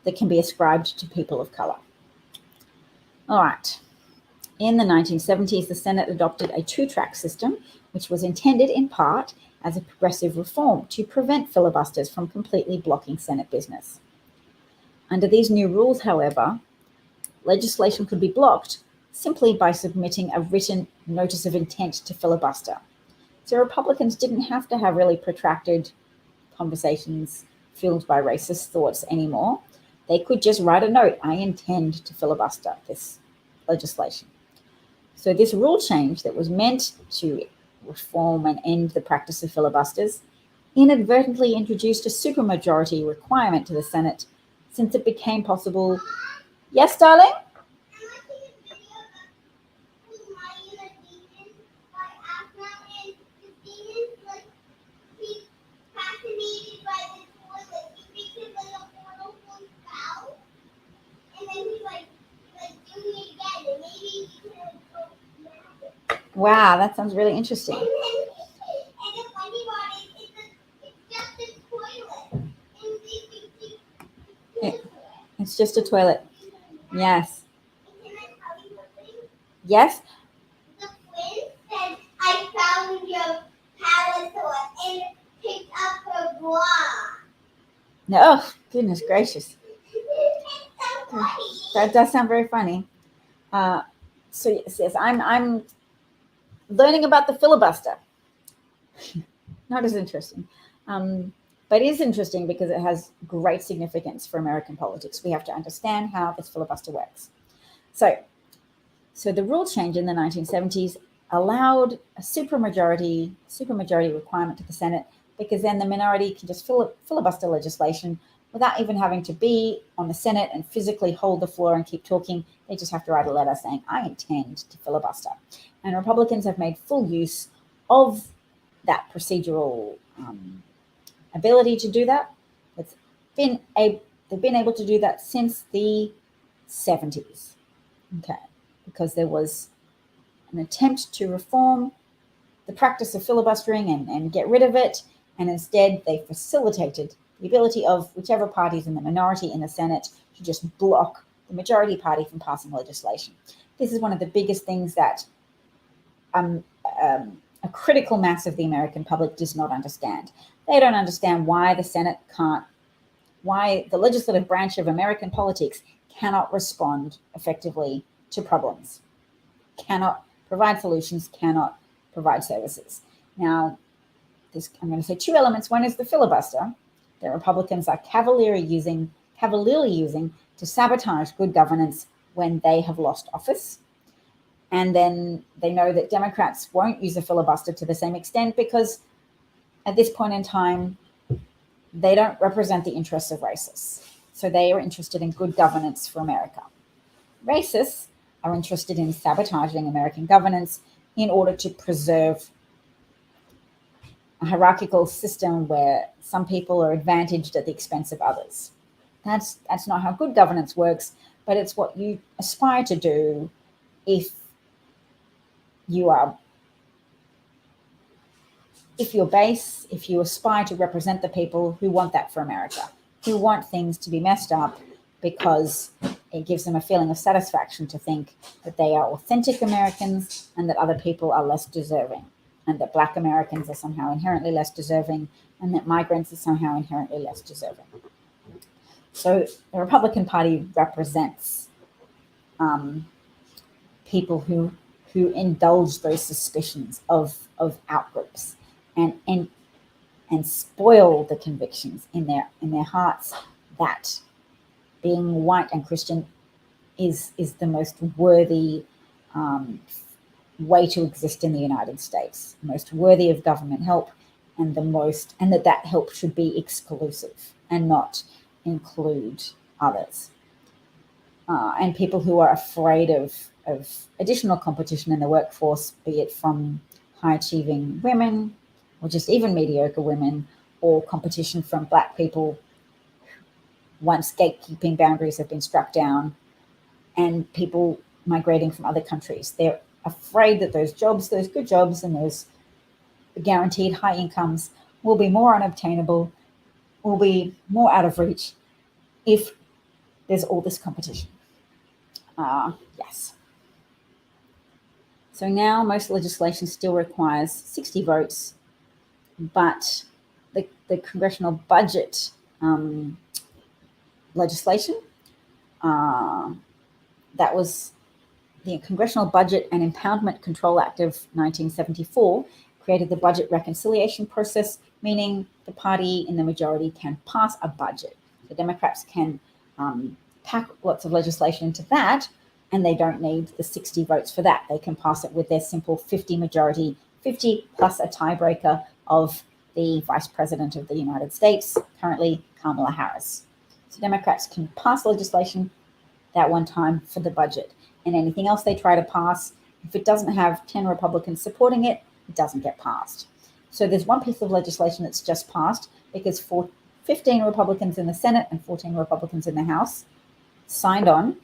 [SPEAKER 1] that can be ascribed to people of color. All right. In the 1970s, the Senate adopted a two-track system, which was intended in part as a progressive reform to prevent filibusters from completely blocking Senate business. Under these new rules, however, legislation could be blocked simply by submitting a written notice of intent to filibuster. So Republicans didn't have to have really protracted conversations fueled by racist thoughts anymore. They could just write a note, I intend to filibuster this legislation. So this rule change that was meant to reform and end the practice of filibusters inadvertently introduced a supermajority requirement to the Senate, since it became possible. Yes, darling? Wow, that sounds really interesting. It's just a toilet. Yes. Yes?
[SPEAKER 4] The twin said, I found your parasol and picked up her bra.
[SPEAKER 1] No, oh, goodness gracious.
[SPEAKER 4] It's so funny.
[SPEAKER 1] That does sound very funny. So yes, I'm learning about the filibuster. Not as interesting. But it is interesting because it has great significance for American politics. We have to understand how this filibuster works. So the rule change in the 1970s allowed a supermajority requirement to the Senate, because then the minority can just filibuster legislation without even having to be on the Senate and physically hold the floor and keep talking. They just have to write a letter saying, I intend to filibuster. And Republicans have made full use of that procedural ability to do that. They've been able to do that since the 70s. Okay, because there was an attempt to reform the practice of filibustering and get rid of it, and instead they facilitated the ability of whichever party is in the minority in the Senate to just block the majority party from passing legislation. This is one of the biggest things that a critical mass of the American public does not understand. They don't understand why why the legislative branch of American politics cannot respond effectively to problems, cannot provide solutions, cannot provide services. Now, I'm going to say two elements. One is the filibuster that Republicans are cavalierly using to sabotage good governance when they have lost office. And then they know that Democrats won't use a filibuster to the same extent because at this point in time, they don't represent the interests of racists. So they are interested in good governance for America. Racists are interested in sabotaging American governance in order to preserve a hierarchical system where some people are advantaged at the expense of others. That's not how good governance works, but it's what you aspire to do if you aspire to represent the people who want that for America, who want things to be messed up because it gives them a feeling of satisfaction to think that they are authentic Americans and that other people are less deserving, and that Black Americans are somehow inherently less deserving, and that migrants are somehow inherently less deserving. So the Republican Party represents people who indulge those suspicions of outgroups and and spoil the convictions in their hearts that being white and Christian is the most worthy way to exist in the United States, most worthy of government help, and that help should be exclusive and not include others. And people who are afraid of additional competition in the workforce, be it from high achieving women or just even mediocre women, or competition from Black people once gatekeeping boundaries have been struck down, and people migrating from other countries. They're afraid that those jobs, those good jobs and those guaranteed high incomes will be more unobtainable, will be more out of reach if there's all this competition. Yes. So now most legislation still requires 60 votes, but the congressional budget legislation, that was the Congressional Budget and Impoundment Control Act of 1974, created the budget reconciliation process, meaning the party in the majority can pass a budget. The Democrats can pack lots of legislation into that, and they don't need the 60 votes for that. They can pass it with their simple 50 majority, 50 plus a tiebreaker of the Vice President of the United States, currently Kamala Harris. So Democrats can pass legislation that one time for the budget, and anything else they try to pass, if it doesn't have 10 Republicans supporting it, it doesn't get passed. So there's one piece of legislation that's just passed because 15 Republicans in the Senate and 14 Republicans in the House signed on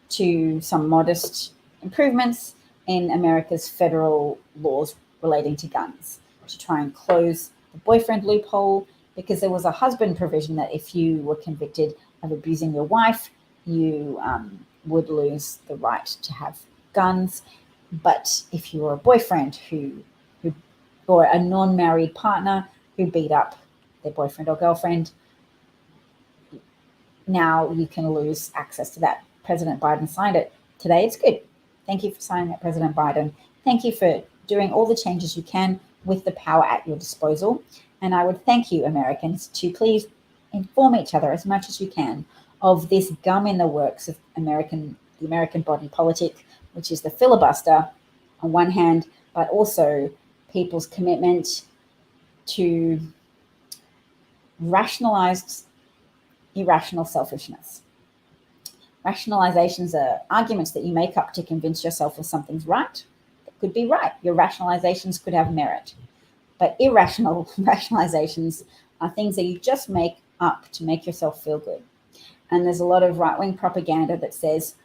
[SPEAKER 1] to some modest improvements in America's federal laws relating to guns to try and close the boyfriend loophole, because there was a husband provision that if you were convicted of abusing your wife, you would lose the right to have guns. But if you were a boyfriend or a non-married partner who beat up their boyfriend or girlfriend, now you can lose access to that. President Biden signed it today. It's good. Thank you for signing it, President Biden. Thank you for doing all the changes you can with the power at your disposal. And I would thank you, Americans, to please inform each other as much as you can of this gum in the works of the American body politic, which is the filibuster on one hand, but also people's commitment to rationalized irrational selfishness. Rationalizations are arguments that you make up to convince yourself of something's right. It could be right. Your rationalizations could have merit. But irrational rationalizations are things that you just make up to make yourself feel good. And there's a lot of right-wing propaganda that says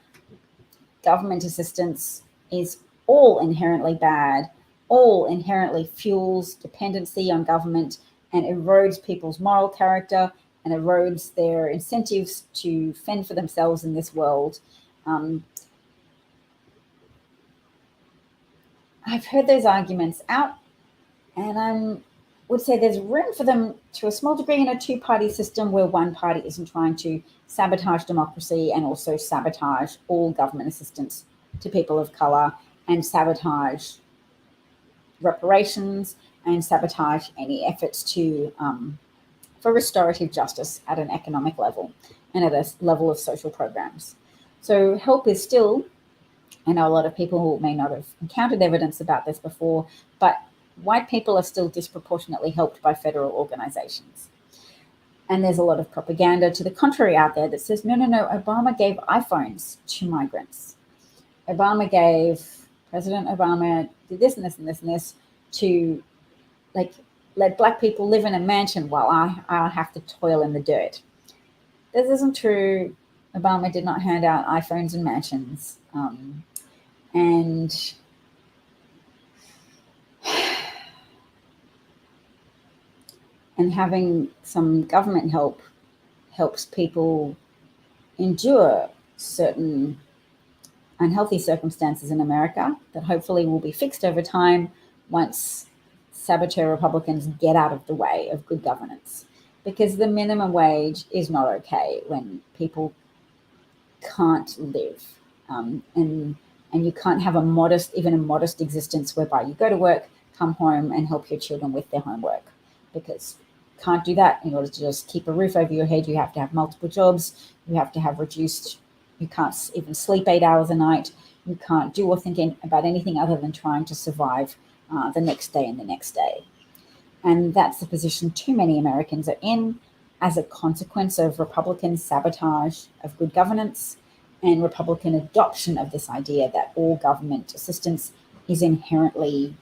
[SPEAKER 1] government assistance is all inherently bad, all inherently fuels dependency on government and erodes people's moral character and erodes their incentives to fend for themselves in this world. I've heard those arguments out, and I would say there's room for them to a small degree in a two-party system where one party isn't trying to sabotage democracy and also sabotage all government assistance to people of color and sabotage reparations and sabotage any efforts to for restorative justice at an economic level and at a level of social programs. So help is still, I know a lot of people may not have encountered evidence about this before, but white people are still disproportionately helped by federal organizations. And there's a lot of propaganda to the contrary out there that says, no, Obama gave iPhones to migrants. President Obama did this and this and this and this to let Black people live in a mansion while I have to toil in the dirt. This isn't true. Obama did not hand out iPhones and mansions. And having some government help helps people endure certain unhealthy circumstances in America that hopefully will be fixed over time once saboteur Republicans get out of the way of good governance. Because the minimum wage is not okay when people can't live. And you can't have even a modest existence whereby you go to work, come home and help your children with their homework. because you can't do that. In order to just keep a roof over your head, you have to have multiple jobs. You have to have reduced, you can't even sleep 8 hours a night. You can't do or think about anything other than trying to survive the next day and the next day. And that's the position too many Americans are in as a consequence of Republican sabotage of good governance and Republican adoption of this idea that all government assistance is inherently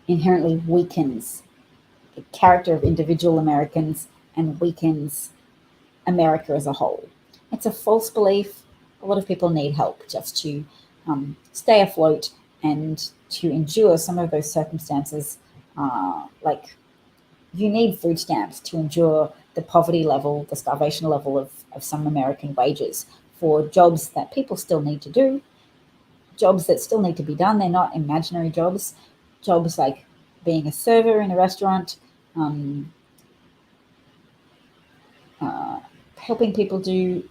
[SPEAKER 1] weakens the character of individual Americans and weakens America as a whole. It's a false belief. A lot of people need help just to stay afloat and to endure some of those circumstances. Like you need food stamps to endure the poverty level, the starvation level of some American wages for jobs that people still need to do, jobs that still need to be done. They're not imaginary jobs. Jobs like being a server in a restaurant, helping people do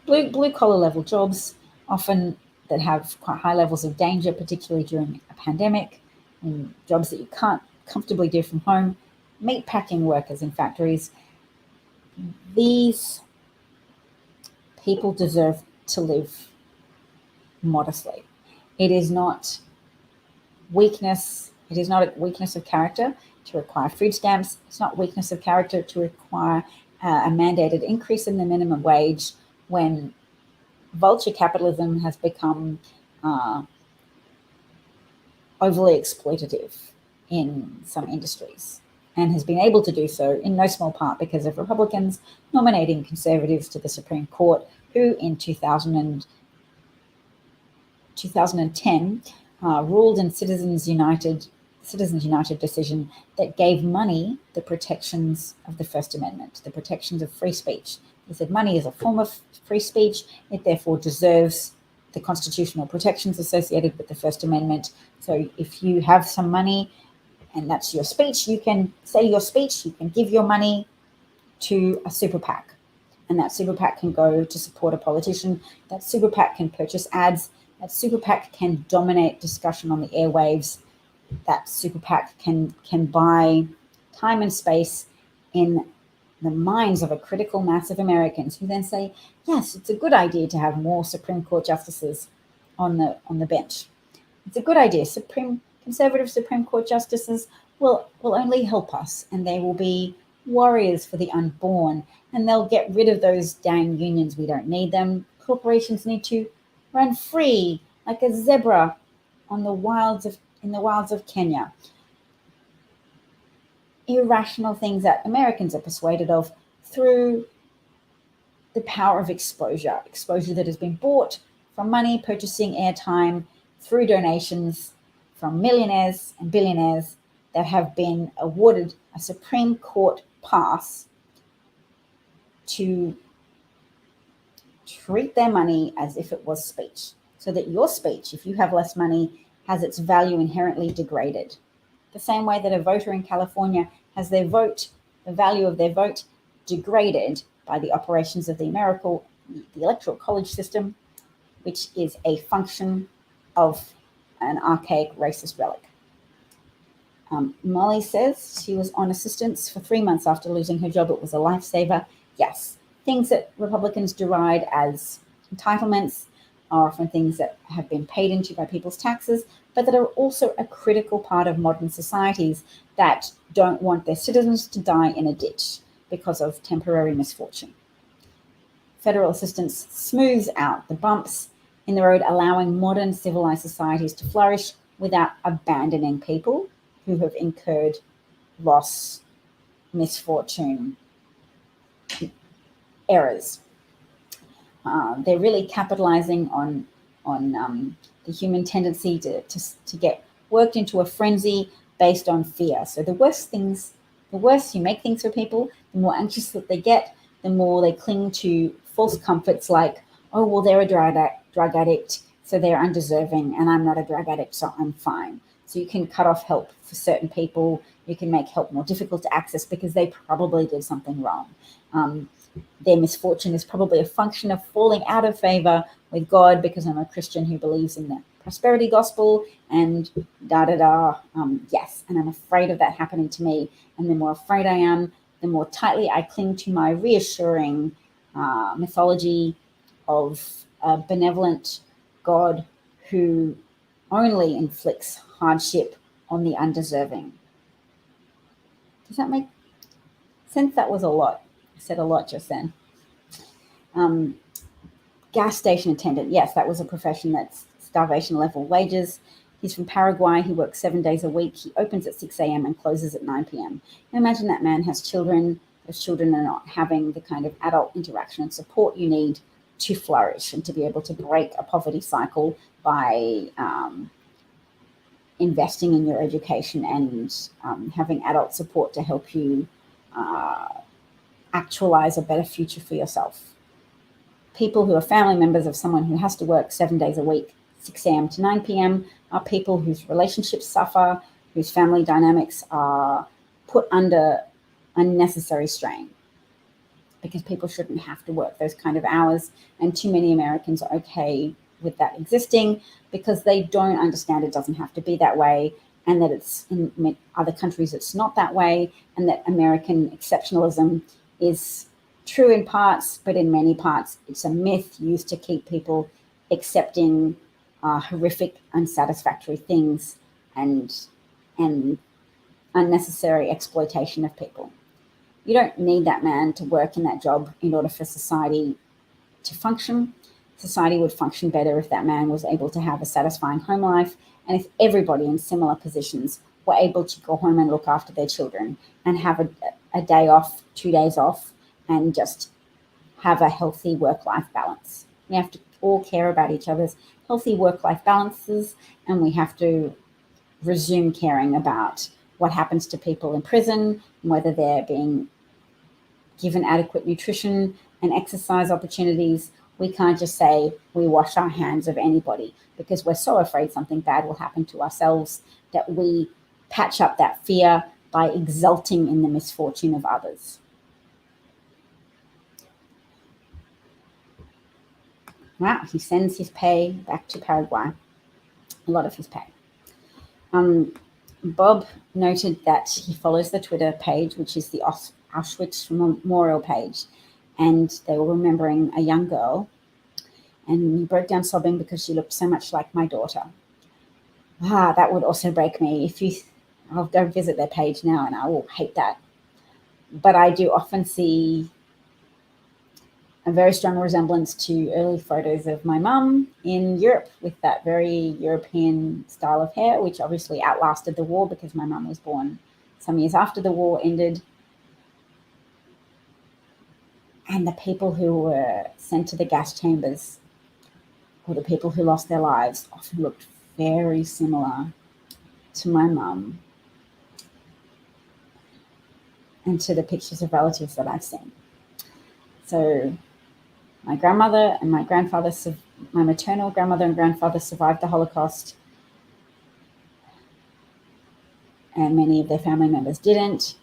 [SPEAKER 1] blue collar level jobs, often that have quite high levels of danger, particularly during a pandemic, and jobs that you can't comfortably do from home, meat packing workers in factories. These people deserve to live modestly. It is not weakness. It is not a weakness of character to require food stamps. It's not weakness of character to require a mandated increase in the minimum wage when vulture capitalism has become overly exploitative in some industries, and has been able to do so in no small part because of Republicans nominating conservatives to the Supreme Court, who in 2010 ruled in Citizens United decision that gave money the protections of the First Amendment, the protections of free speech. They said money is a form of free speech. It therefore deserves the constitutional protections associated with the First Amendment. So if you have some money and that's your speech, you can say your speech, you can give your money to a super PAC. And that super PAC can go to support a politician. That super PAC can purchase ads. That super PAC can dominate discussion on the airwaves. That super PAC can buy time and space in the minds of a critical mass of Americans who then say, yes, it's a good idea to have more Supreme Court justices on the bench. It's a good idea. Conservative Supreme Court justices will only help us, and they will be warriors for the unborn, and they'll get rid of those dang unions. We don't need them. Corporations need to run free like a zebra in the wilds of Kenya. Irrational things that Americans are persuaded of through the power of exposure that has been bought from money, purchasing airtime, through donations from millionaires and billionaires that have been awarded a Supreme Court pass to treat their money as if it was speech, so that your speech, if you have less money, has its value inherently degraded. The same way that a voter in California has the value of their vote degraded by the operations of the Electoral College system, which is a function of an archaic racist relic. Molly says she was on assistance for 3 months after losing her job. It was a lifesaver. Yes, things that Republicans deride as entitlements are often things that have been paid into by people's taxes, but that are also a critical part of modern societies that don't want their citizens to die in a ditch because of temporary misfortune. Federal assistance smooths out the bumps in the road, allowing modern civilized societies to flourish without abandoning people who have incurred loss, misfortune, errors. They're really capitalizing on the human tendency to get worked into a frenzy based on fear. So the worse you make things for people, the more anxious that they get, the more they cling to false comforts like, oh, well, they're a drug addict, so they're undeserving, and I'm not a drug addict, so I'm fine. So you can cut off help for certain people. You can make help more difficult to access because they probably did something wrong. Their misfortune is probably a function of falling out of favor with God because I'm a Christian who believes in the prosperity gospel and da-da-da. Yes, and I'm afraid of that happening to me. And the more afraid I am, the more tightly I cling to my reassuring mythology of a benevolent God who only inflicts hardship on the undeserving. Does that make sense? That was a lot. I said a lot just then. Gas station attendant. Yes, that was a profession that's starvation level wages. He's from Paraguay. He works 7 days a week. He opens at 6 a.m. and closes at 9 p.m. Now imagine that man has children. Those children are not having the kind of adult interaction and support you need to flourish and to be able to break a poverty cycle by investing in your education and having adult support to help you actualize a better future for yourself. People who are family members of someone who has to work 7 days a week, 6 a.m. to 9 p.m., are people whose relationships suffer, whose family dynamics are put under unnecessary strain, because people shouldn't have to work those kind of hours. And too many Americans are okay with that existing because they don't understand it doesn't have to be that way, and that it's in other countries it's not that way, and that American exceptionalism is true in parts, but in many parts it's a myth used to keep people accepting horrific, unsatisfactory things and unnecessary exploitation of people. You don't need that man to work in that job in order for society to function. Society would function better if that man was able to have a satisfying home life, and if everybody in similar positions were able to go home and look after their children and have a day off, 2 days off, and just have a healthy work-life balance. We have to all care about each other's healthy work-life balances, and we have to resume caring about what happens to people in prison and whether they're being given adequate nutrition and exercise opportunities. We can't just say we wash our hands of anybody because we're so afraid something bad will happen to ourselves that we patch up that fear by exulting in the misfortune of others. Wow, he sends his pay back to Paraguay, a lot of his pay. Bob noted that he follows the Twitter page, which is the Auschwitz Memorial page, and they were remembering a young girl, and he broke down sobbing because she looked so much like my daughter. That would also break me. I'll go visit their page now, and I will hate that. But I do often see a very strong resemblance to early photos of my mum in Europe with that very European style of hair, which obviously outlasted the war because my mum was born some years after the war ended. And the people who were sent to the gas chambers, or the people who lost their lives, often looked very similar to my mum and to the pictures of relatives that I've seen. So my grandmother and my grandfather, my maternal grandmother and grandfather survived the Holocaust, and many of their family members didn't.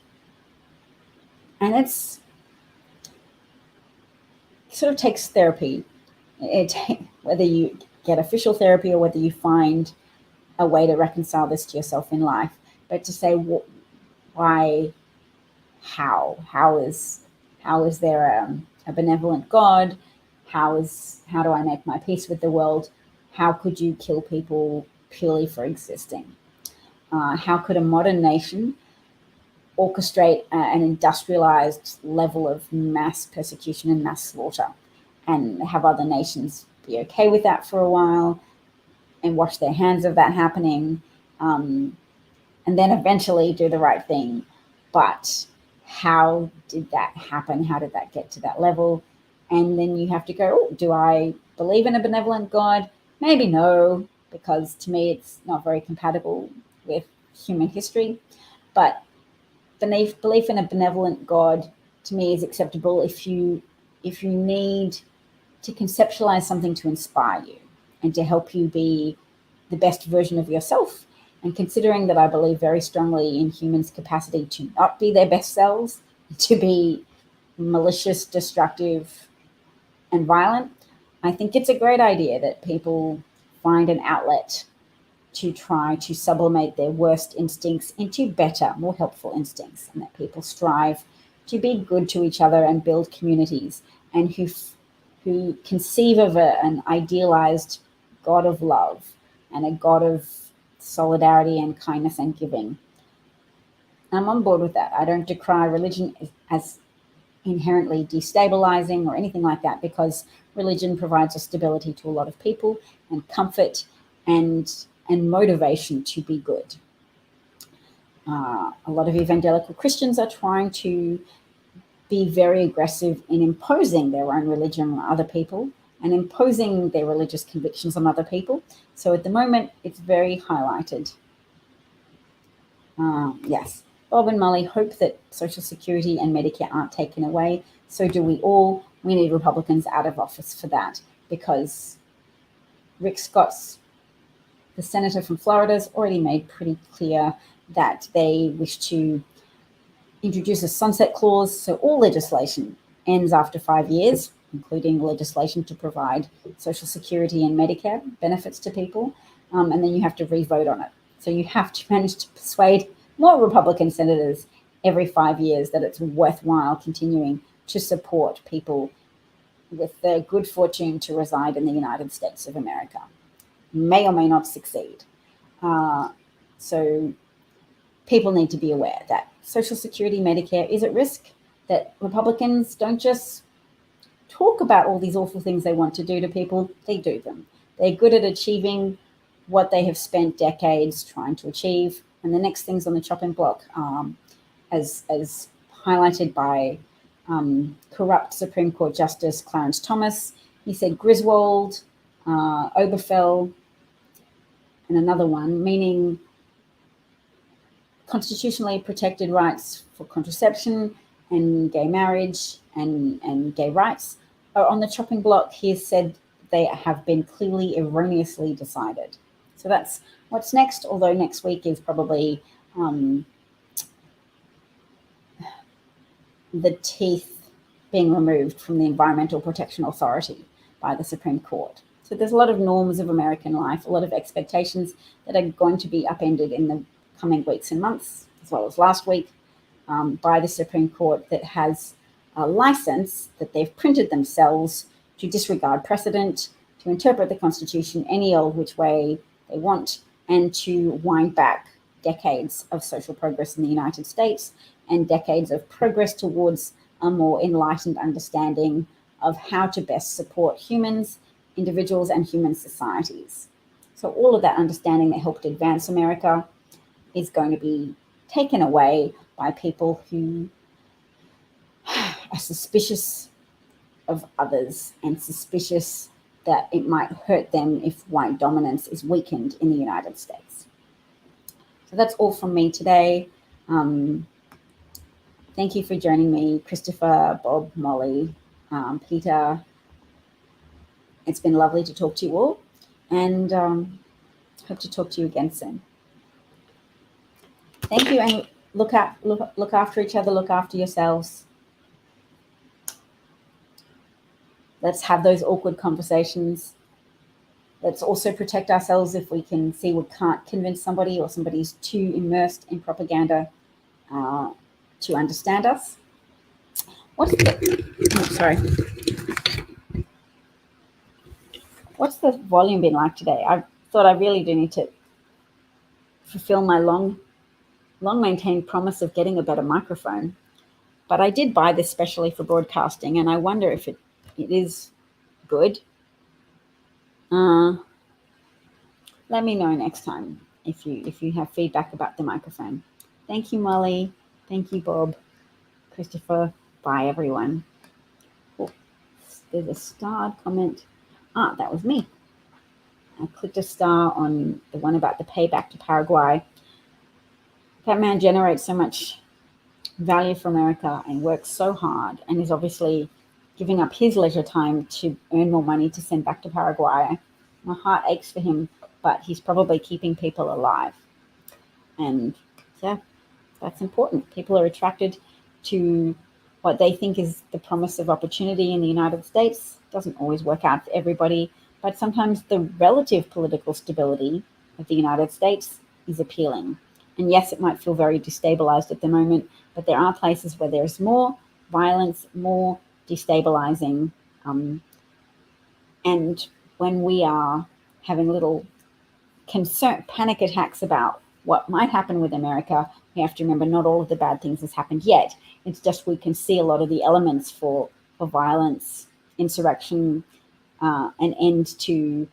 [SPEAKER 1] And it sort of takes therapy. Whether you get official therapy or whether you find a way to reconcile this to yourself in life, but to say why, how is there a benevolent God? How do I make my peace with the world? How could you kill people purely for existing? How could a modern nation orchestrate an industrialized level of mass persecution and mass slaughter and have other nations be okay with that for a while and wash their hands of that happening, and then eventually do the right thing? But how did that happen? How did that get to that level? And then you have to go, do I believe in a benevolent God? Maybe no, because to me it's not very compatible with human history. But belief in a benevolent God to me is acceptable if you need to conceptualize something to inspire you and to help you be the best version of yourself. And considering that I believe very strongly in humans' capacity to not be their best selves, to be malicious, destructive, and violent, I think it's a great idea that people find an outlet to try to sublimate their worst instincts into better, more helpful instincts, and that people strive to be good to each other and build communities, and who conceive of an idealized God of love and a God of solidarity and kindness and giving. I'm on board with that. I don't decry religion as inherently destabilizing or anything like that, because religion provides a stability to a lot of people and comfort and motivation to be good. A lot of evangelical Christians are trying to be very aggressive in imposing their own religion on other people and imposing their religious convictions on other people. So at the moment, it's very highlighted. Yes, Bob and Molly hope that Social Security and Medicare aren't taken away. So do we all. We need Republicans out of office for that, because Rick Scott's, the senator from Florida, has already made pretty clear that they wish to introduce a sunset clause, so all legislation ends after 5 years, including legislation to provide Social Security and Medicare benefits to people, and then you have to re-vote on it. So you have to manage to persuade more Republican senators every 5 years that it's worthwhile continuing to support people with the good fortune to reside in the United States of America. May or may not succeed. So people need to be aware that Social Security, Medicare is at risk, that Republicans don't just talk about all these awful things they want to do to people, they do them. They're good at achieving what they have spent decades trying to achieve. And the next things on the chopping block, as highlighted by corrupt Supreme Court Justice Clarence Thomas, he said Griswold, Obergefell, and another one, meaning constitutionally protected rights for contraception and gay marriage and gay rights are on the chopping block. He has said they have been clearly erroneously decided. So that's what's next, although next week is probably the teeth being removed from the Environmental Protection Authority by the Supreme Court. So there's a lot of norms of American life, a lot of expectations that are going to be upended in the coming weeks and months, as well as last week, by the Supreme Court, that has a license that they've printed themselves to disregard precedent, to interpret the Constitution any old which way they want, and to wind back decades of social progress in the United States and decades of progress towards a more enlightened understanding of how to best support humans, individuals, and human societies. So all of that understanding that helped advance America is going to be taken away by people who are suspicious of others and suspicious that it might hurt them if white dominance is weakened in the United States. So that's all from me today. Thank you for joining me, Christopher, Bob, Molly, Peter. It's been lovely to talk to you all, and hope to talk to you again soon. Thank you, and look after each other, look after yourselves. Let's have those awkward conversations. Let's also protect ourselves if we can see we can't convince somebody, or somebody's too immersed in propaganda to understand us. What's the volume been like today? I thought I really do need to fulfill my long maintained promise of getting a better microphone. But I did buy this specially for broadcasting, and I wonder if it is good. Let me know next time if you have feedback about the microphone. Thank you, Molly. Thank you, Bob, Christopher. Bye, everyone. Oh, there's a starred comment. That was me. I clicked a star on the one about the payback to Paraguay. That man generates so much value for America and works so hard, and is obviously giving up his leisure time to earn more money to send back to Paraguay. My heart aches for him, but he's probably keeping people alive. And yeah, that's important. People are attracted to what they think is the promise of opportunity in the United States. Doesn't always work out for everybody, but sometimes the relative political stability of the United States is appealing. And yes, it might feel very destabilized at the moment, but there are places where there's more violence, more destabilizing. And when we are having little panic attacks about what might happen with America, we have to remember not all of the bad things has happened yet. It's just we can see a lot of the elements for violence, insurrection, an end to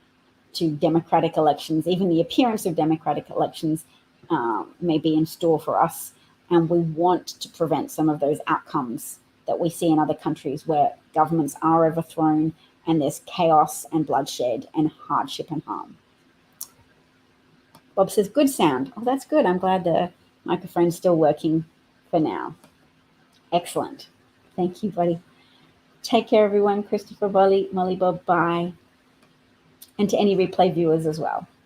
[SPEAKER 1] democratic elections. Even the appearance of democratic elections may be in store for us, and we want to prevent some of those outcomes that we see in other countries where governments are overthrown and there's chaos and bloodshed and hardship and harm. Bob says, good sound. Oh, that's good. I'm glad the microphone's still working for now. Excellent. Thank you, buddy. Take care, everyone. Christopher, Molly, Bob, bye. And to any replay viewers as well.